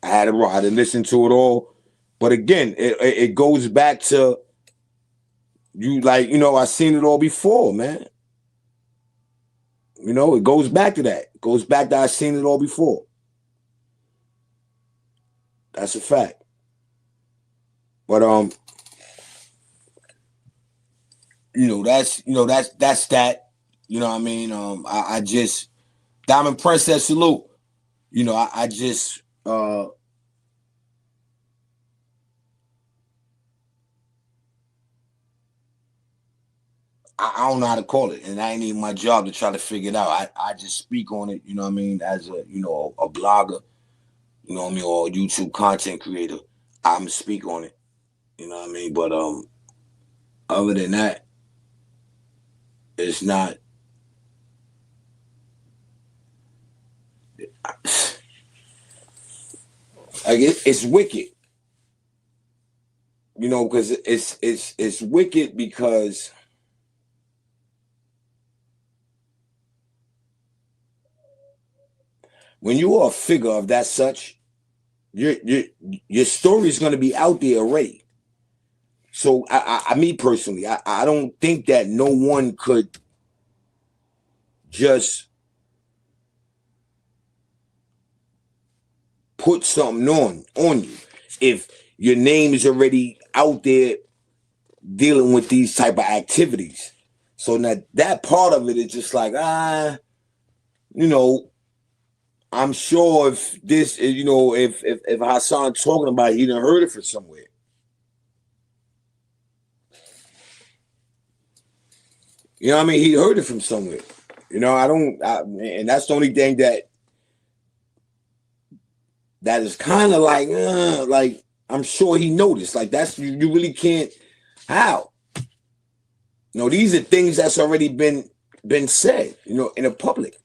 I didn't listen to it all. But again, it goes back to you, like, I seen it all before, man. It goes back to that. It goes back to I seen it all before. That's a fact. But that's that. You know what I mean? I just Diamond Princess salute. I just I don't know how to call it, and that ain't even my job to try to figure it out. I just speak on it, you know what I mean, as a blogger, you know what I mean, or a YouTube content creator. I'm speak on it, you know what I mean. But other than that, it's not. Like it's wicked, because it's wicked because when you are a figure of that such, your story is going to be out there already. So me personally, I don't think that no one could just put something on you if your name is already out there dealing with these type of activities. So now that part of it is just like, I'm sure if this, if Hassan talking about it, he done heard it from somewhere. You know what I mean? He heard it from somewhere. And that's the only thing that is kind of like I'm sure he noticed. Like that's you really can't. How? These are things that's already been said. In the public.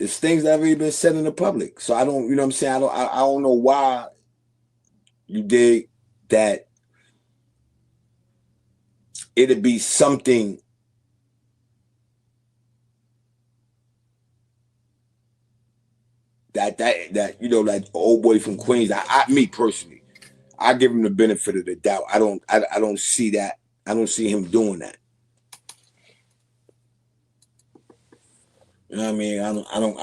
It's things that have already been said in the public. So I don't. You know what I'm saying? I don't know why you did that. It'd be something that like old boy from Queens. Me personally, I give him the benefit of the doubt. I don't see that. I don't see him doing that. You know what I mean? I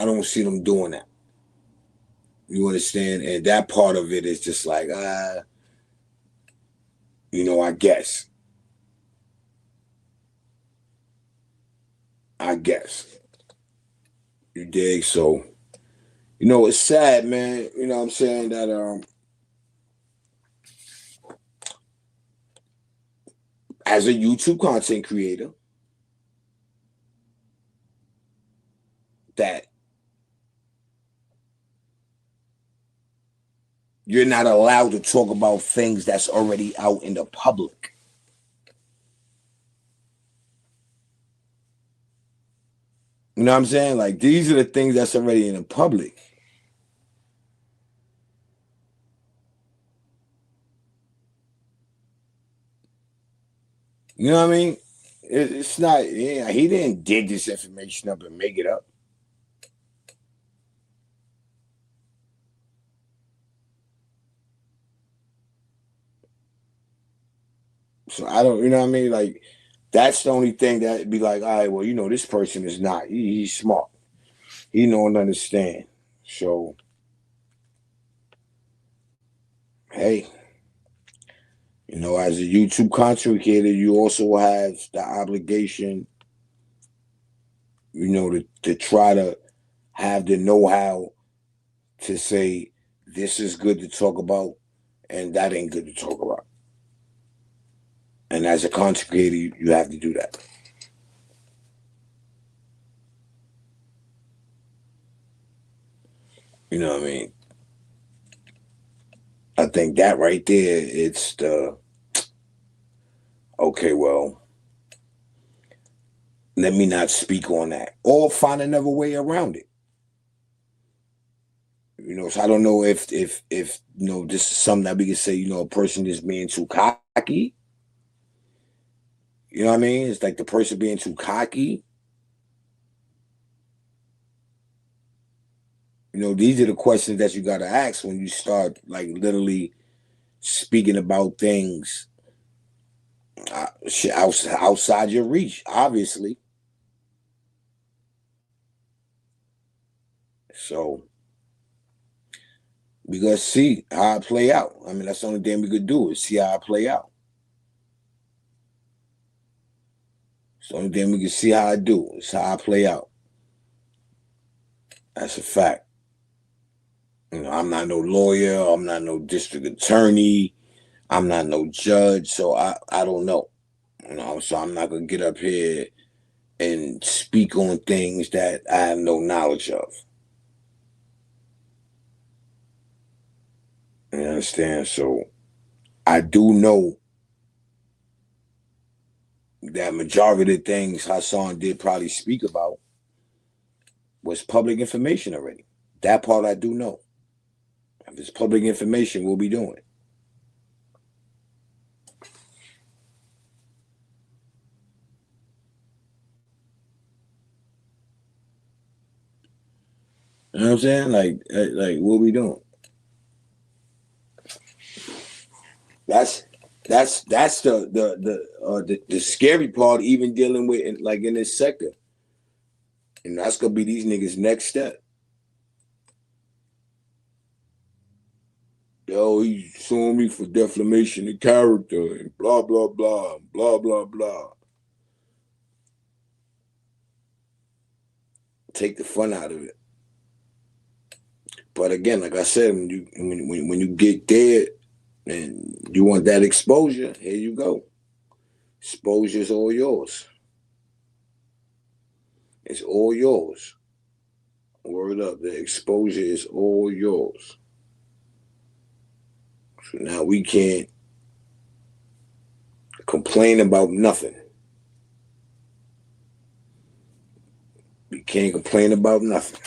don't see them doing that. You understand? And that part of it is just like, I guess. I guess. You dig? So, it's sad, man. You know what I'm saying? That as a YouTube content creator, that you're not allowed to talk about things that's already out in the public. You know what I'm saying? Like, these are the things that's already in the public. You know what I mean? It's not, yeah, he didn't dig this information up and make it up. So I don't, you know what I mean? Like, that's the only thing that'd be like, all right, well, this person is not, he's smart. He don't understand. So, hey, as a YouTube content creator, you also have the obligation, to try to have the know-how to say this is good to talk about and that ain't good to talk about. And as a content creator, you have to do that. You know what I mean? I think that right there, it's the Okay, well, let me not speak on that. Or find another way around it. So I don't know if this is something that we can say, a person is being too cocky. You know what I mean? It's like the person being too cocky. These are the questions that you got to ask when you start, like, literally speaking about things outside your reach, obviously. So we gotta see how it play out. I mean, that's the only thing we could do is see how it play out. It's the only thing we can see how I do is how I play out. That's a fact. I'm not no lawyer. I'm not no district attorney. I'm not no judge. So I don't know. So I'm not gonna get up here and speak on things that I have no knowledge of. You understand? So I do know that majority of the things Hassan did probably speak about was public information already. That part I do know. If it's public information, we'll be doing it. You know what I'm saying? Like what we doing? That's the scary part. Even dealing with in this sector, and that's gonna be these niggas' next step. Yo, he's suing me for defamation of character and blah blah blah blah blah blah. Take the fun out of it. But again, like I said, when you get there and you want that exposure, here you go. Exposure's all yours. It's all yours. Word up, the exposure is all yours. So now we can't complain about nothing. We can't complain about nothing.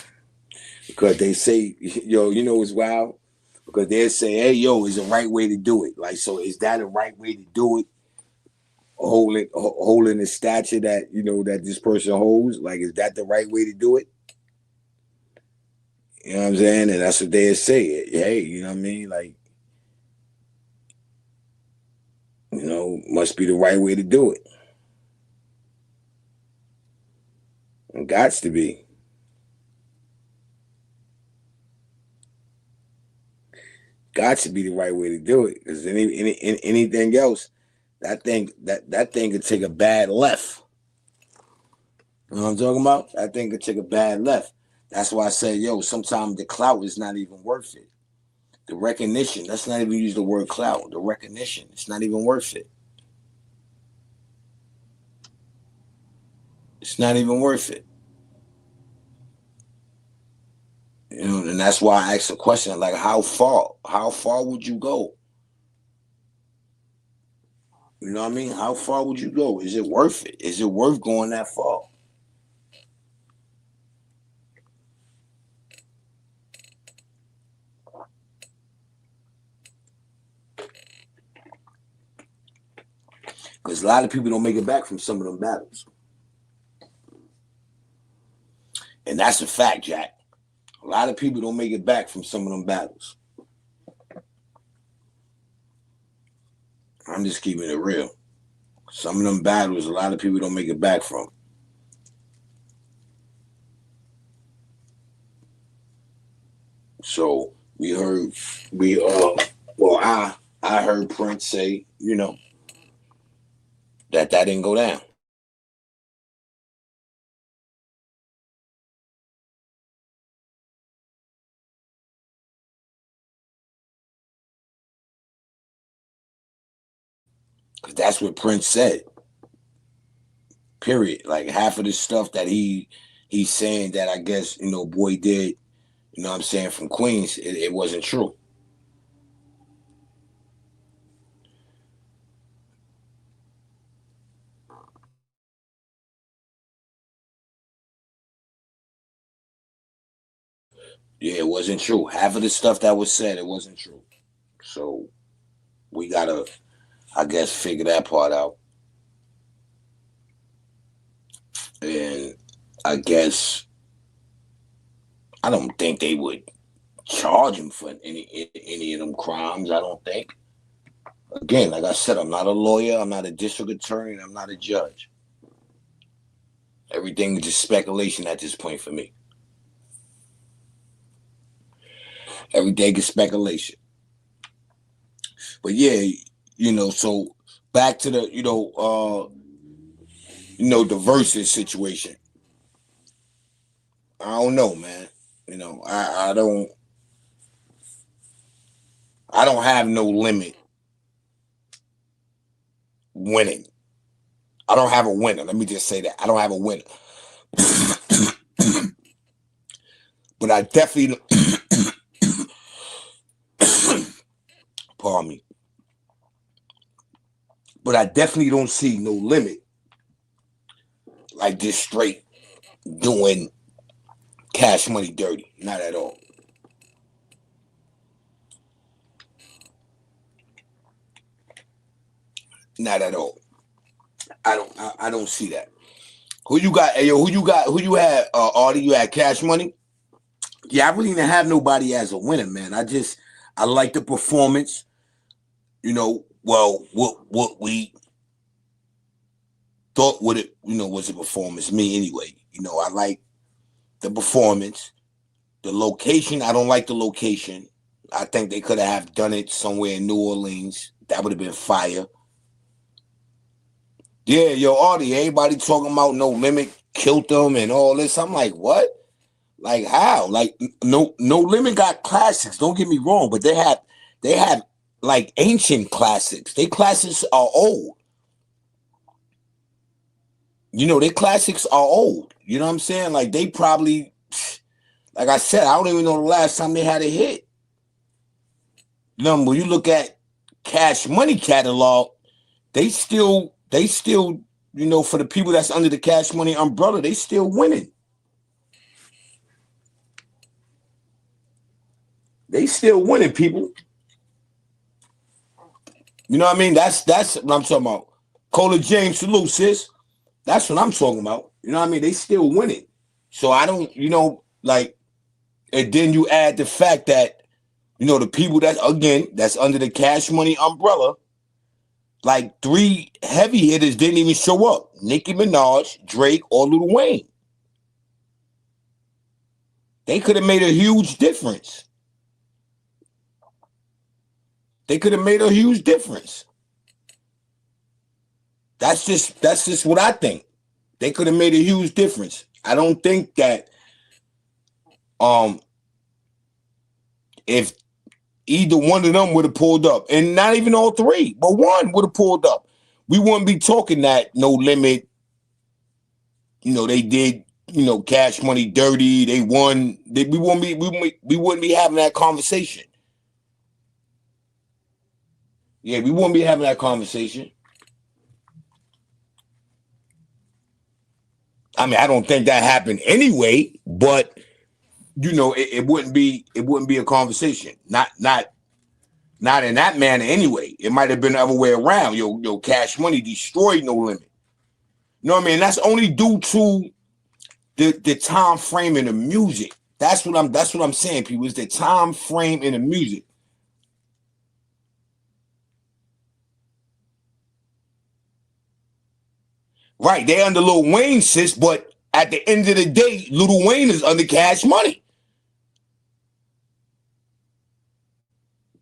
Because they say, yo, it's wild. Because they say, hey, yo, is the right way to do it. Like, so is that a right way to do it? Holding the stature that, that this person holds? Like, is that the right way to do it? You know what I'm saying? And that's what they say. Hey, you know what I mean? Like, must be the right way to do it. And gots to be. Got to be the right way to do it. Because anything else, that thing could take a bad left. You know what I'm talking about? That thing could take a bad left. That's why I say, yo, sometimes the clout is not even worth it. The recognition, let's not even use the word clout. The recognition, it's not even worth it. It's not even worth it. And that's why I asked the question, like, how far? How far would you go? You know what I mean? How far would you go? Is it worth it? Is it worth going that far? Because a lot of people don't make it back from some of them battles. And that's a fact, Jack. A lot of people don't make it back from some of them battles. I'm just keeping it real. Some of them battles, a lot of people don't make it back from. So I heard Prince say, that didn't go down. Because that's what Prince said. Period. Like half of the stuff that he's saying that I guess, boy did, you know what I'm saying, from Queens, it wasn't true. Yeah, it wasn't true. Half of the stuff that was said, it wasn't true. So we gotta, I guess, figure that part out. And I guess I don't think they would charge him for any of them crimes. I don't think. Again, like I said, I'm not a lawyer. I'm not a district attorney. And I'm not a judge. Everything is just speculation at this point for me. Everything is speculation. But yeah, so back to the, the versus situation. I don't know, man. I don't have no limit winning. I don't have a winner. Let me just say that. I don't have a winner. But I definitely pardon me. But I definitely don't see no limit like this straight doing Cash Money dirty. Not at all. Not at all. I don't see that. Who you got? Hey, yo, who you had, Artie? You had Cash Money? Yeah, I really didn't have nobody as a winner, man. I like the performance. What we thought was a performance. Me anyway. I like the performance. The location, I don't like the location. I think they could have done it somewhere in New Orleans. That would have been fire. Yeah, yo, Artie, everybody talking about No Limit killed them and all this. I'm like, what? Like how? Like no Limit got classics. Don't get me wrong, but they have like ancient classics. Their classics are old. Their classics are old. You know what I'm saying? Like they probably, like I said, I don't even know the last time they had a hit. When you look at Cash Money catalog, they still, for the people that's under the Cash Money umbrella, they still winning. They still winning, people. You know what I mean? That's what I'm talking about. Cola James, salute, sis. That's what I'm talking about. You know what I mean? They still winning. So I don't, and then you add the fact that, the people that's under the Cash Money umbrella, like 3 heavy hitters didn't even show up. Nicki Minaj, Drake, or Lil Wayne. They could have made a huge difference. That's just what I think. They could have made a huge difference. I don't think that if either one of them would have pulled up, and not even all 3, but one would have pulled up, we wouldn't be talking that No Limit. They did, Cash Money dirty. They won. We wouldn't be having that conversation. Yeah, we wouldn't be having that conversation. I mean, I don't think that happened anyway, but it wouldn't be a conversation. Not in that manner anyway. It might have been the other way around. Yo, Cash Money destroyed No Limit. You know what I mean? That's only due to the time frame in the music. That's what I'm saying, people. It's the time frame in the music. Right, they under Lil Wayne, sis, but at the end of the day, Lil Wayne is under Cash Money.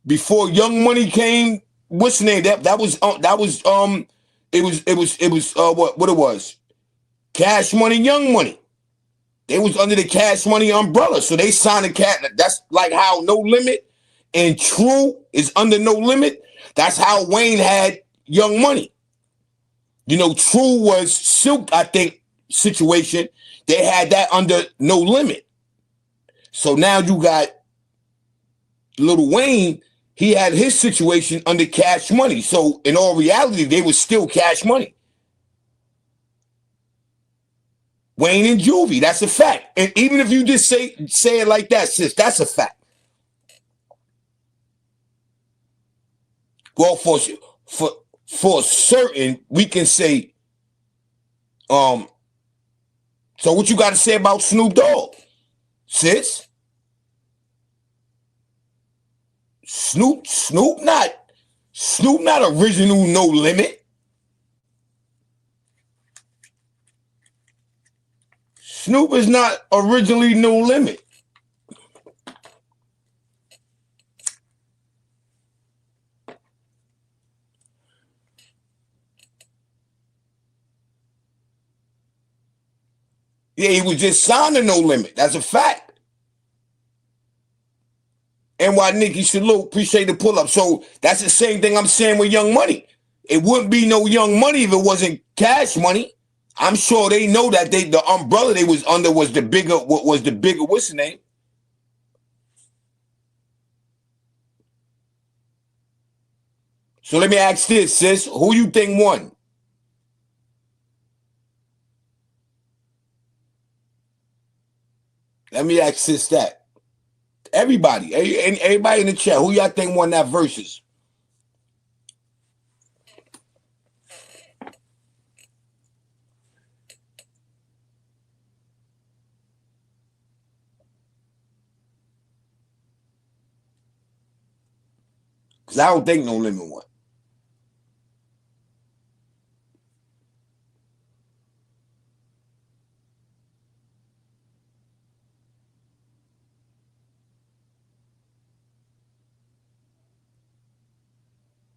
Before Young Money came, what's the name? That was what it was? Cash Money, Young Money. They was under the Cash Money umbrella, so they signed a cat. That's like how No Limit and True is under No Limit. That's how Wayne had Young Money. True was Silk, I think, situation. They had that under No Limit. So now you got Lil Wayne. He had his situation under Cash Money. So in all reality, they were still Cash Money. Wayne and Juvie. That's a fact. And even if you just say it like that, sis, that's a fact. Well, for certain, we can say, so what you got to say about Snoop Dogg, sis? Snoop not original No Limit. Snoop is not originally No Limit. Yeah, he was just signed to No Limit. That's a fact. And why Nikki salute, appreciate the pull up. So that's the same thing I'm saying with Young Money. It wouldn't be no Young Money if it wasn't Cash Money. I'm sure they know that the umbrella they was under was the bigger what's the name? So let me ask this, sis. Who you think won? Let me ask sis that. Everybody in the chat, who y'all think won that versus? Because I don't think No Limit won.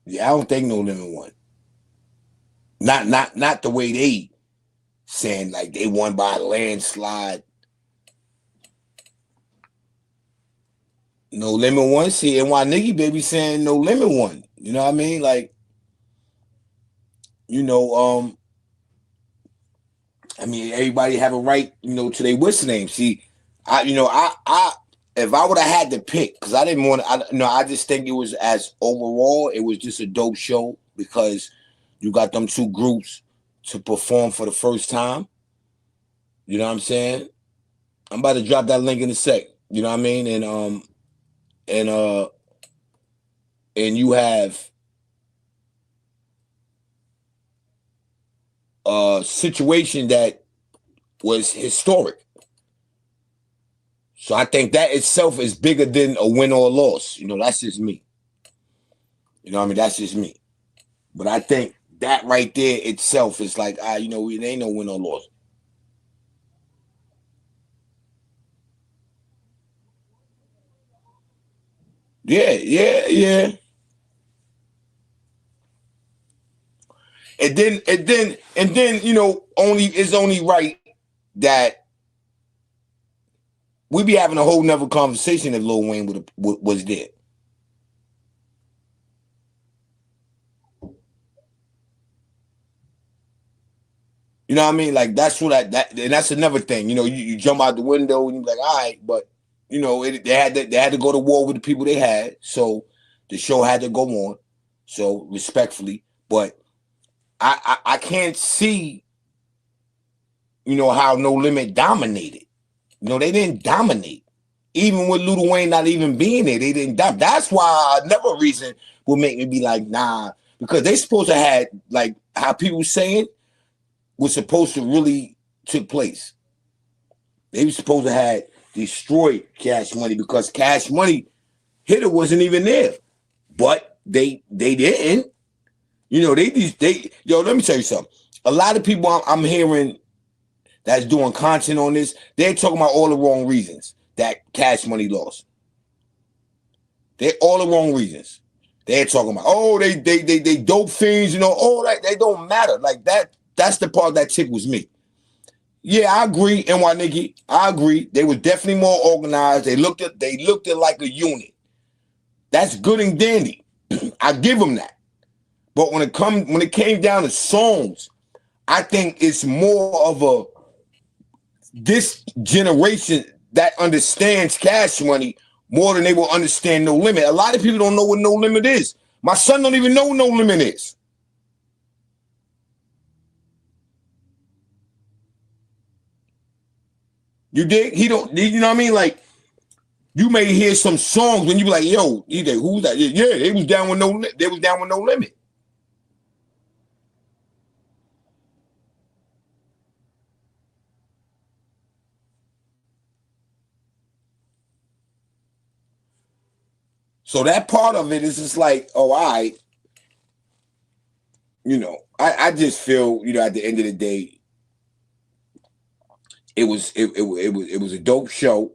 Yeah, I don't think No Limit won. Not the way they saying like they won by a landslide. No Limit won. See, and why Niggy Baby saying No Limit won. You know what I mean? Like, I mean, everybody have a right, to their what's name. See, I if I would have had to pick, because I didn't want to, I just think it was as overall, it was just a dope show because you got them two groups to perform for the first time. You know what I'm saying? I'm about to drop that link in a sec. You know what I mean? And you have a situation that was historic. So I think that itself is bigger than a win or a loss. That's just me. You know what I mean? That's just me. But I think that right there itself is like, it ain't no win or loss. Yeah. And then, it's only right that we be having a whole nother conversation if Lil Wayne was there. You know what I mean? Like that's what and that's another thing. You jump out the window and you're like, all right, but they had to go to war with the people they had, so the show had to go on. So respectfully, but I can't see, how No Limit dominated. They didn't dominate. Even with Lil Wayne not even being there, they didn't dominate. That's why another reason will make me be like, nah, because they supposed to have, like how people saying, was supposed to really took place. They were supposed to have destroyed Cash Money because Cash Money hitter wasn't even there. But they didn't. Let me tell you something. A lot of people I'm hearing that's doing content on this, they're talking about all the wrong reasons that Cash Money lost. They're all the wrong reasons. They're talking about, they dope fiends, all that. They don't matter. Like that's the part that tickles me. Yeah, I agree, NY Nikki. I agree. They were definitely more organized. They looked at like a unit. That's good and dandy. I give them that. But when it came down to songs, I think it's more of this generation that understands Cash Money more than they will understand No Limit. A lot of people don't know what No Limit is. My son don't even know what No Limit is. You dig? He don't. You know what I mean? Like you may hear some songs when you be like, "Yo, who's that?" Yeah, they was down with no. They was down with No Limit. So that part of it is just like, oh, I just feel, at the end of the day, it was a dope show.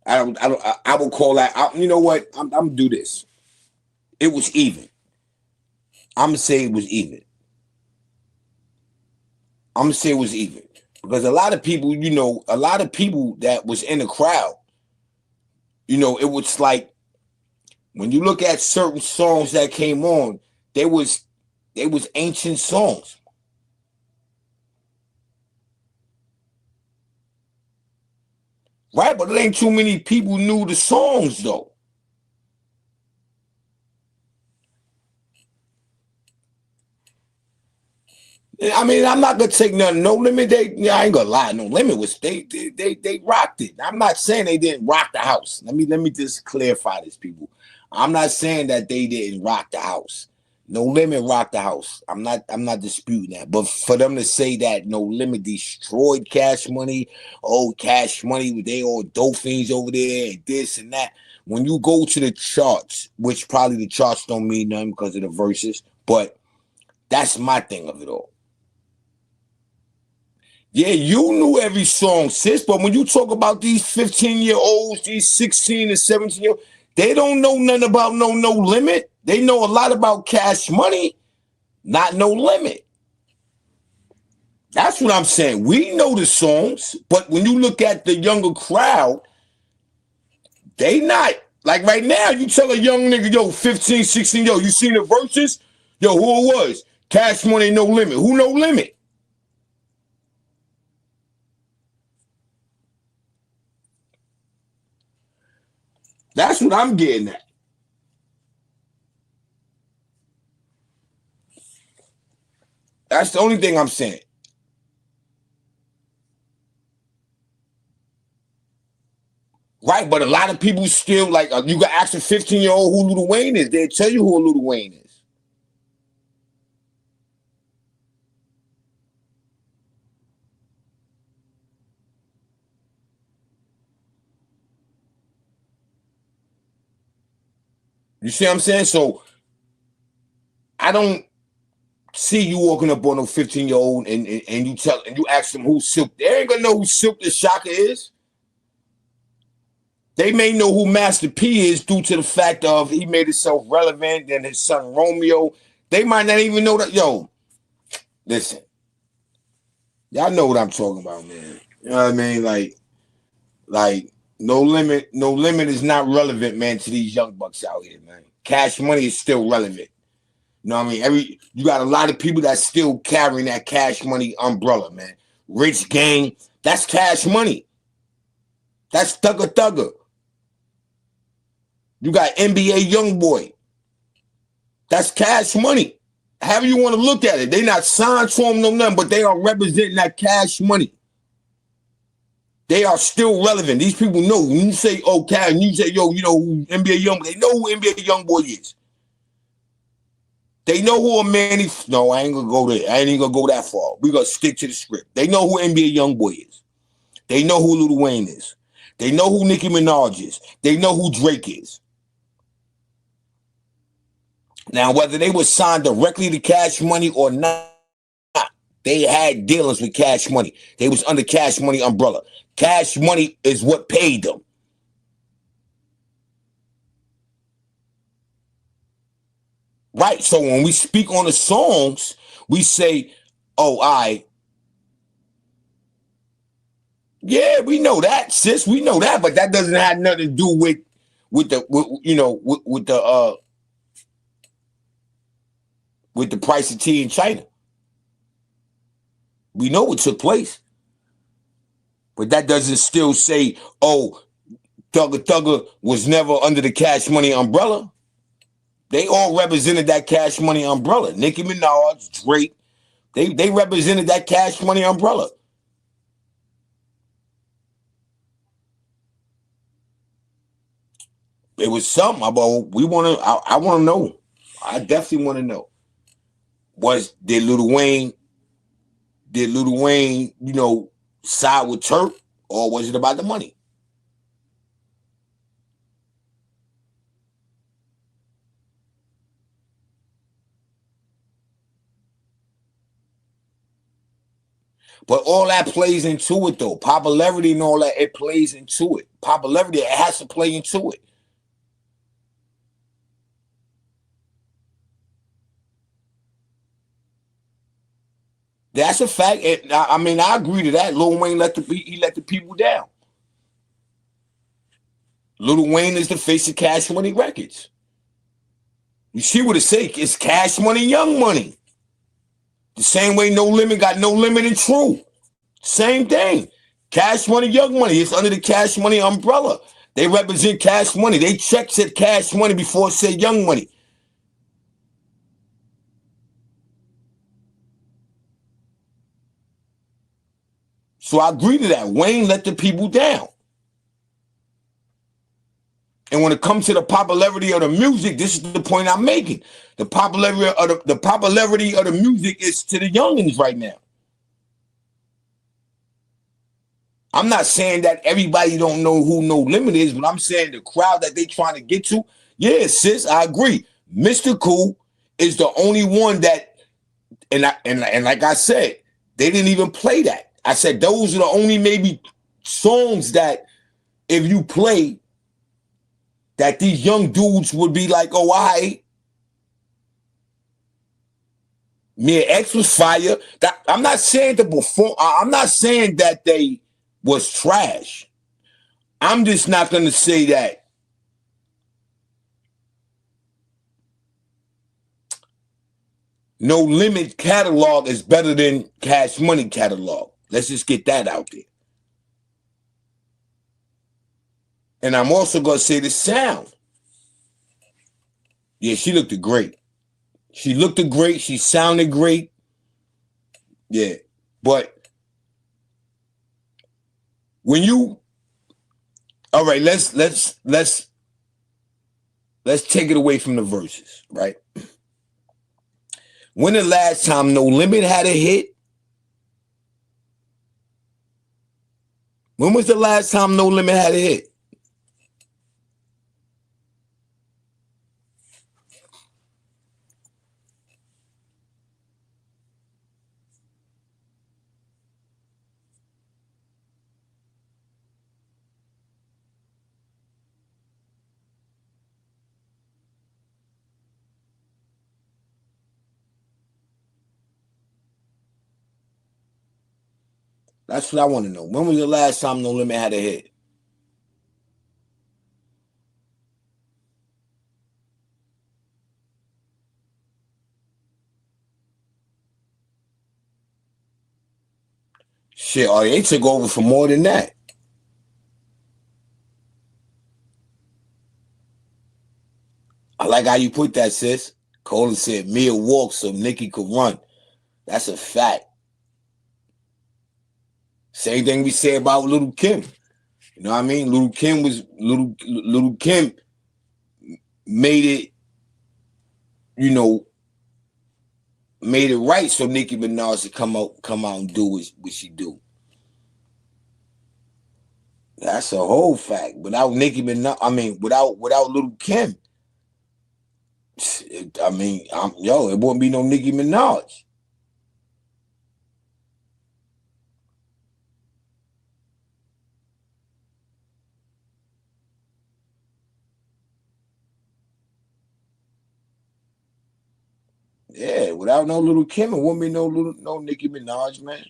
I would call that. You know what? I'm gonna do this. It was even. I'm gonna say it was even. I'm gonna say it was even because a lot of people, that was in the crowd, it was like when you look at certain songs that came on, they was ancient songs. Right, but it ain't too many people knew the songs though. I mean, I'm not gonna take nothing. No Limit, I ain't gonna lie. No Limit was they rocked it. I'm not saying they didn't rock the house. Let me just clarify this, people. I'm not saying that they didn't rock the house. No Limit rocked the house. I'm not disputing that. But for them to say that No Limit destroyed Cash Money, Cash Money, they all dolphins over there and this and that. When you go to the charts, which probably the charts don't mean nothing because of the verses, but that's my thing of it all. Yeah, you knew every song, sis, but when you talk about these 15-year-olds, these 16 and 17-year-olds, they don't know nothing about No Limit. They know a lot about Cash Money, not No Limit. That's what I'm saying. We know the songs, but when you look at the younger crowd, they not. Like right now, you tell a young nigga, yo, 15, 16, yo, you seen the verses? Yo, who it was? Cash Money, No Limit. Who No Limit? That's what I'm getting at. That's the only thing I'm saying. Right, but a lot of people still like you got ask a 15-year-old who Lil Wayne is. They'll tell you who Lil Wayne is. You see what I'm saying? So I don't see you walking up on a 15-year-old and you ask them who Silk. They ain't gonna know who Silk the Shocker is. They may know who Master P is due to the fact of he made himself relevant and his son Romeo. They might not even know that. Yo, listen, y'all know what I'm talking about, man. You know what I mean? Like No Limit is not relevant, man, to these young bucks out here, man. Cash Money is still relevant. You know what I mean? You got a lot of people that's still carrying that Cash Money umbrella, man. Rich Gang, that's Cash Money. That's Thugger Thugger. You got NBA Youngboy. That's Cash Money. However you want to look at it. They not signed to them, no nothing, but they are representing that Cash Money. They are still relevant. These people know. When you say, Cash, and you say, yo, you know who NBA Youngboy, they know who NBA Youngboy is. They know who a Manny. No, I ain't gonna go there. I ain't even gonna go that far. We gonna stick to the script. They know who NBA Youngboy is. They know who Lil Wayne is. They know who Nicki Minaj is. They know who Drake is. Now, whether they were signed directly to Cash Money or not, they had dealings with Cash Money. They was under Cash Money umbrella. Cash Money is what paid them. Right. So when we speak on the songs, we say, yeah, we know that, sis. We know that, but that doesn't have nothing to do with the price of tea in China. We know what took place. But that doesn't still say, Thugger Thugger was never under the Cash Money umbrella. They all represented that Cash Money umbrella. Nicki Minaj, Drake, they represented that Cash Money umbrella. it was something. We want to. I want to know. I definitely want to know. Did Lil Wayne, side with Turk, or was it about the money? But all that plays into it, though. Popularity and all that, it plays into it. Popularity, it has to play into it. That's a fact. I mean, I agree to that. Lil Wayne let the people down. Lil Wayne is the face of Cash Money Records. You see what it say? It's Cash Money, Young Money. The same way No Limit got No Limit and True. Same thing. Cash Money, Young Money. It's under the Cash Money umbrella. They represent Cash Money. They check said Cash Money before it said Young Money. So I agree to that. Wayne let the people down. And when it comes to the popularity of the music, this is the point I'm making. The popularity of the music is to the youngins right now. I'm not saying that everybody don't know who No Limit is, but I'm saying the crowd that they trying to get to. Yeah, sis, I agree. Mr. Cool is the only one that, and like I said, they didn't even play that. I said those are the only maybe songs that if you play, that these young dudes would be like, oh, all right. Me and X was fire. I'm not saying I'm not saying that they was trash. I'm just not going to say that No Limit catalog is better than Cash Money catalog. Let's just get that out there. And I'm also going to say the sound. Yeah, she looked great. She looked great. She sounded great. Yeah. But when you, all right, let's take it away from the verses, right? When the last time No Limit had a hit? When was the last time No Limit had a hit? That's what I want to know. When was the last time No Limit had a hit? Shit, they took over for more than that. I like how you put that, sis. Colin said Mia walked so Nicki could run. That's a fact. Same thing we say about Little Kim. You know what I mean? Little Kim made it, made it right so Nicki Minaj to come out and do what she do. That's a whole fact. Without Nicki Minaj, without Little Kim, it wouldn't be no Nicki Minaj. Yeah, without no Little Kim, it wouldn't be no Nicki Minaj, man.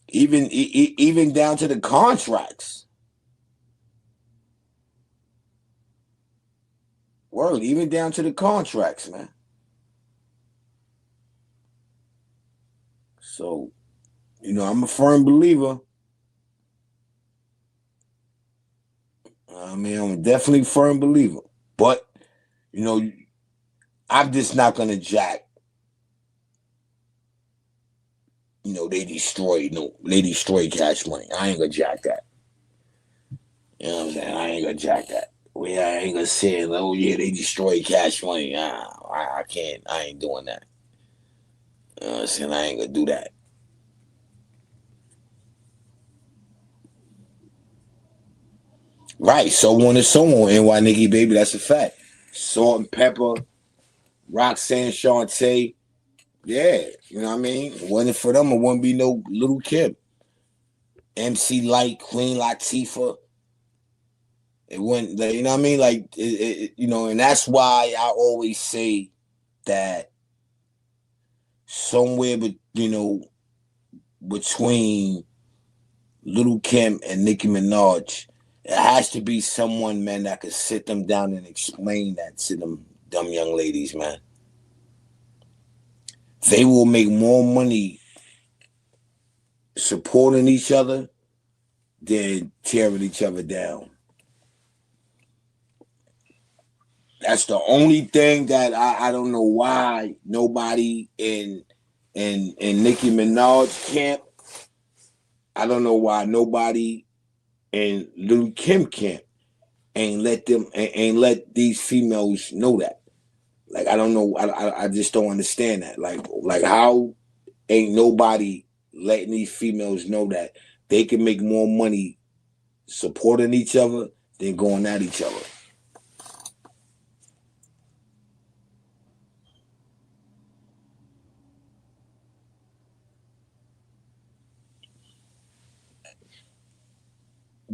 Even down to the contracts. Word, even down to the contracts, man. So, I'm a firm believer. I'm definitely a firm believer. But, I'm just not gonna jack. They destroy Cash Money. I ain't gonna jack that. You know what I'm saying? I ain't gonna jack that. Well, yeah, I ain't gonna say it. Like, oh yeah, they destroy Cash Money. I can't. I ain't doing that. You know what I'm saying? I ain't gonna do that. Right. So on and so on. NY Nikki baby, that's a fact. Salt and Pepper, Roxanne Shante. Yeah, you know what I mean? It wasn't for them, it wouldn't be no Little Kim. MC Light, Queen Latifah. It wouldn't, like, you know what I mean? Like, and that's why I always say that somewhere, but between Little Kim and Nicki Minaj, it has to be someone, man, that could sit them down and explain that to them dumb young ladies, man. They will make more money supporting each other than tearing each other down. That's the only thing that I don't know why nobody in Nicki Minaj camp. I don't know why nobody in Lil Kim camp ain't let these females know that. Like, I don't know. I just don't understand that. Like how ain't nobody letting these females know that they can make more money supporting each other than going at each other.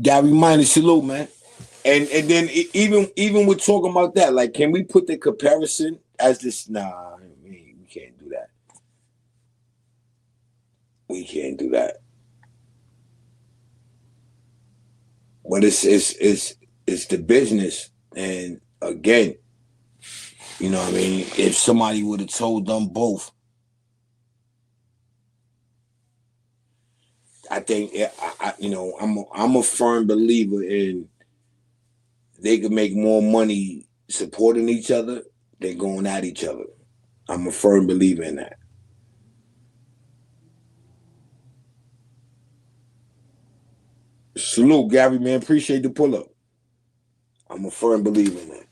Gary Minor, salute, man. And then even with talking about that, like, can we put the comparison as this? Nah, we can't do that. We can't do that. But it's the business, and again, you know what I mean. If somebody would have told them both, I think I'm a firm believer in they could make more money supporting each other than going at each other. I'm a firm believer in that. Salute, Gary, man. Appreciate the pull up. I'm a firm believer in that.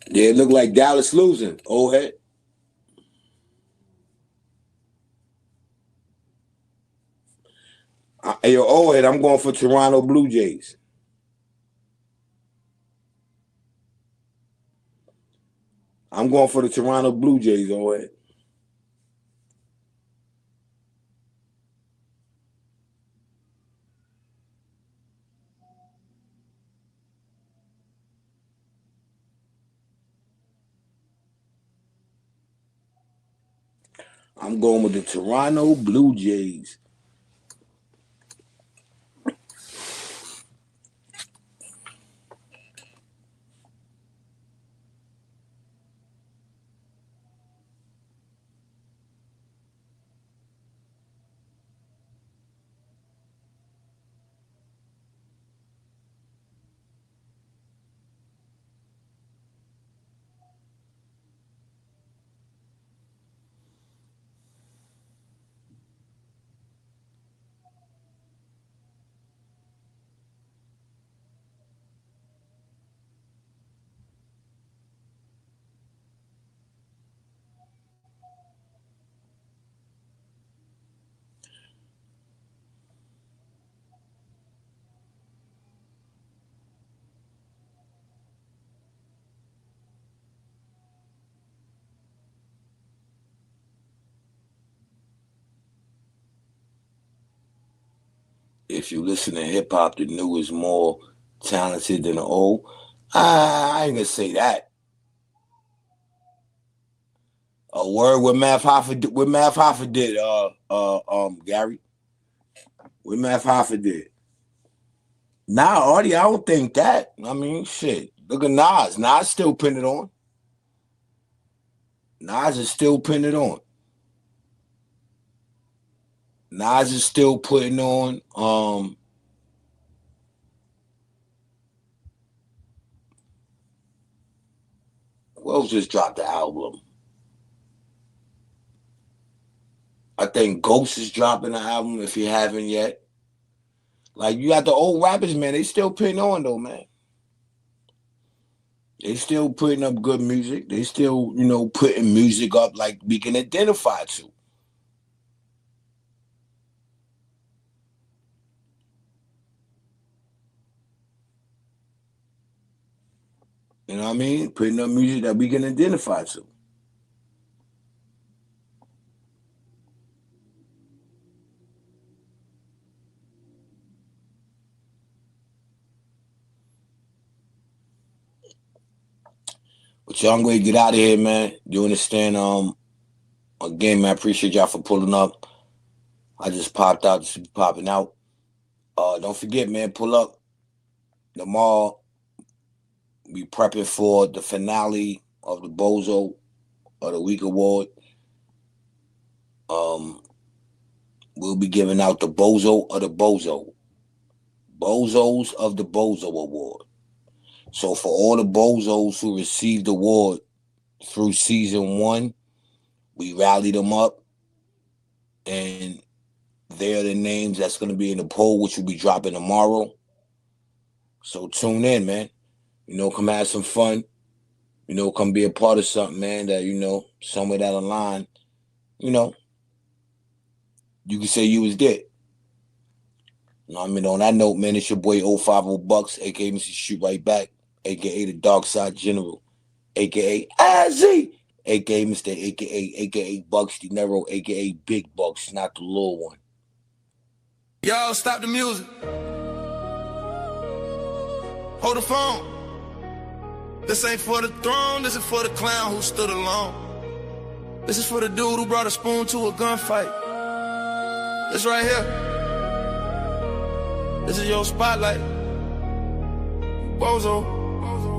Yeah, it looked like Dallas losing. Old head. Hey, yo, old head, I'm going for Toronto Blue Jays. I'm going for the Toronto Blue Jays, old head. I'm going with the Toronto Blue Jays. If you listen to hip hop, the new is more talented than the old. I ain't gonna say that. A word with Math Hoffa did, Gary. What Math Hoffa did. Nah, Artie, I don't think that. I mean, shit. Look at Nas. Nas still pinning it on. Nas is still pinning it on. Nas is still putting on. Who else just dropped the album? I think Ghost is dropping the album if you haven't yet. Like, you got the old rappers, man. They still putting on, though, man. They still putting up good music. They still, putting music up like we can identify to. You know what I mean? Putting up music that we can identify to. But y'all, I'm going to get out of here, man. You understand? Again, man, I appreciate y'all for pulling up. I just popped out. Just popping out. Don't forget, man, pull up tomorrow. We prepping for the finale of the Bozo of the Week Award. We'll be giving out the Bozo of the Bozo. Bozos of the Bozo Award. So for all the bozos who received the award through season 1, we rallied them up, and they're the names that's going to be in the poll, which will be dropping tomorrow. So tune in, man. Come have some fun. Come be a part of something, man, that, somewhere down the line, you can say you was there. On that note, man, it's your boy 050BUCKS, a.k.a. Mr. Shoot Right Back, a.k.a. the Dark Side General, a.k.a. Azzy, a.k.a. Mr. a.k.a. Bucks Dinero, a.k.a. Big Bucks, not the little one. Y'all stop the music. Hold the phone. This ain't for the throne, this is for the clown who stood alone. This is for the dude who brought a spoon to a gunfight. This right here. This is your spotlight. Bozo.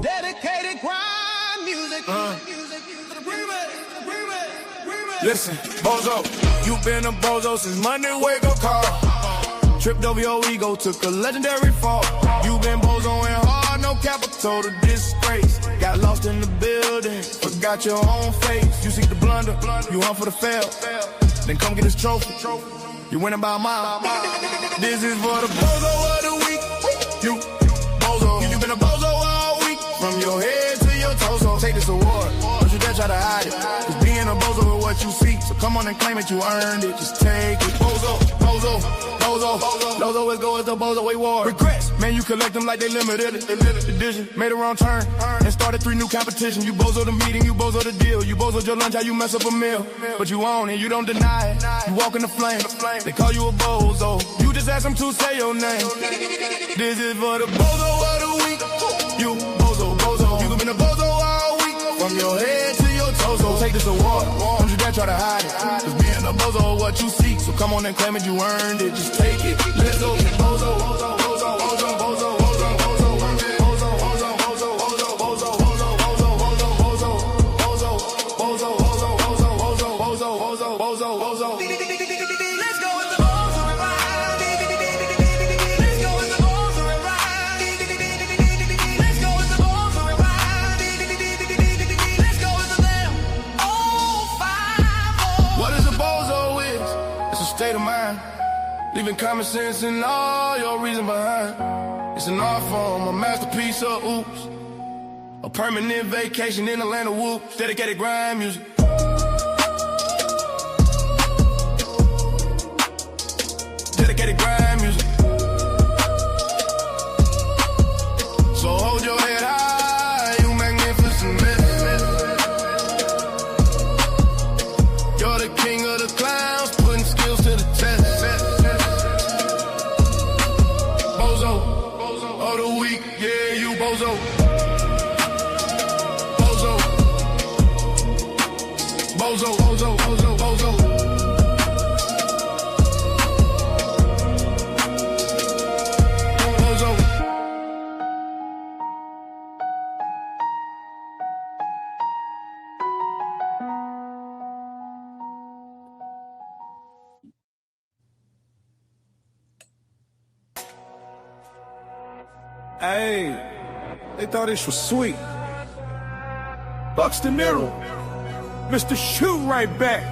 Dedicated grind music. Listen, Bozo, you been a bozo since Monday wake-up call. Tripped over your ego, took a legendary fall. You been bozoing hard, no capital to disgrace. Got lost in the building, forgot your own face. You seek the blunder, you hunt for the fail. Then come get this trophy. You win about a mile. This is for the bozo of the week. You bozo, you been a bozo all week. From your head to your torso. Take this award, don't you dare try to hide it. Cause being a bozo is what you seek. So come on and claim it, you earned it. Just take it. Bozo, bozo, bozo, bozo always go as the bozo award. Regrets, man, you collect them like they limited edition. Made a wrong turn and started 3 new competitions. You bozo the meeting, you bozo the deal. You bozo your lunch, how you mess up a meal. But you own it, you don't deny it. You walk in the flame, they call you a bozo. You just ask them to say your name. This is for the bozo of the week. You bozo, bozo. You been a bozo all week. From your head to your torso. Take this award, don't you dare try to hide it. Cause being a bozo is what you seek. So come on and claim it, you earned it. Just take it. Let's go, bozo, bozo, bozo, bozo, bozo, bozo, bozo, bozo, bozo, bozo, bozo, bozo, bozo, bozo, bozo, bozo. Let's go with the bozo and ride. Let's go with the bozo and ride. Let's go with the bozo and ride. Let's go with the damn 050. What is a bozo is? It's a state of mind. Leaving common sense and all your reason behind. It's an art form, a masterpiece of oops. A permanent vacation in Atlanta, whoops. Dedicated grind music. Dedicated grind music. So hold your head high, you magnificent man. You're the king of the clowns, putting skills to the test. Bozo, of the week, yeah, you bozo. Bozo, bozo, bozo, bozo, bozo. Hey, they thought this was sweet. Buxton Mirror, Mr. Shoot right back.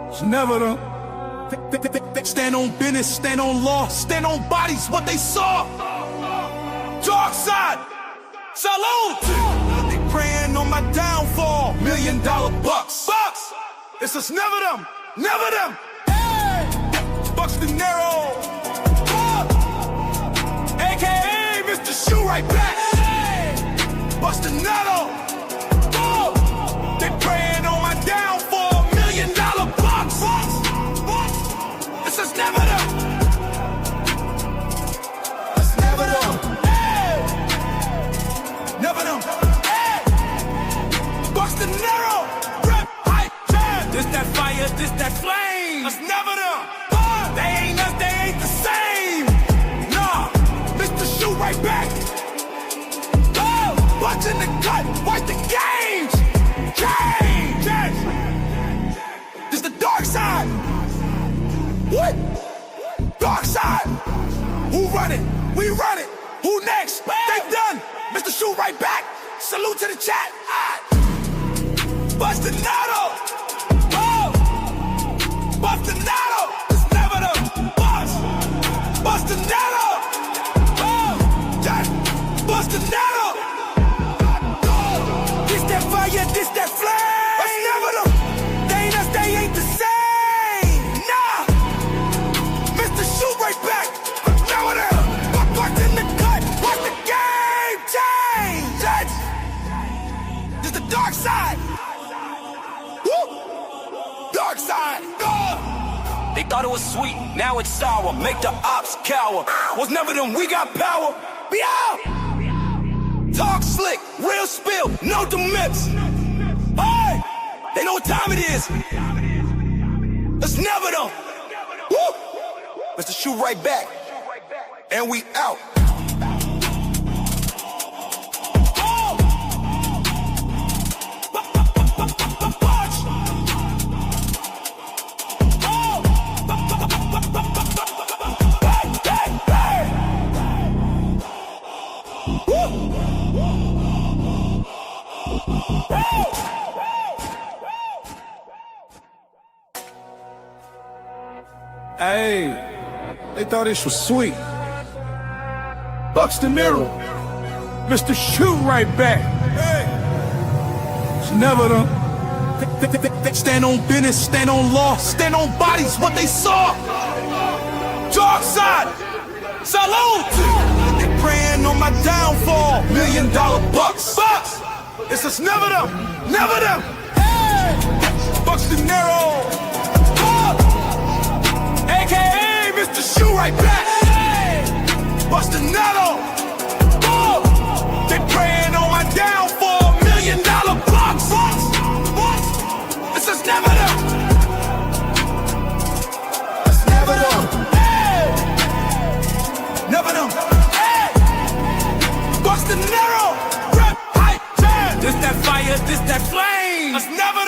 It's never them. They stand on business, stand on law, stand on bodies, what they saw. Dark side, salute. They praying on my downfall. $1 million bucks. This is never them, never them. Hey, Buxton Narrow, AKA Mr. Shoot right back. Hey, Buxton Narrow. They praying on my downfall. $1 million bucks. This is never them. It's never them. Hey, never them. Hey, Buxton Narrow. Rep hype jam. This that fire, this that flame. It's never them. They ain't us, they ain't the same. Nah, Mr. Shoot right back. Watch in the cut, watch the games. Change. This the dark side. What? Dark side. Who run it? We run it. Who next? They done. Mr. Shoot right back. Salute to the chat. Bustinado. Oh. Bustinado. It's never the boss. Bustinado. Oh. That. Bustinado. This that fire, this that flame. It's never them. They ain't us, they ain't the same. Nah. Mr. Shoot right back. It's never them. Bucked in the cut. Watch the game change. This the dark side. Woo. Dark side. They thought it was sweet, now it's sour. Make the ops cower. Was never them, we got power. Be out. Talk slick, real spill, no the myths. Hey, they know what time it is. It's never them. Woo. Mr. Shoot right back. And we out. Hey, they thought this was sweet. Buxton Mirror, Mr. Shoot right back. Hey, it's never them. They stand on business, stand on law, stand on bodies, what they saw. Dark side, salute. They praying on my downfall. $1 million bucks. This is never them, never them. Hey, Buxton Narrow. AKA Mr. Shoot right back. Hey, Bustinado. Oh, they praying on my downfall. $1 million bucks. This is never them. It's never them. Hey, never them. Hey, Bustinado. Rep hype jam. This that fire, this that flame. It's never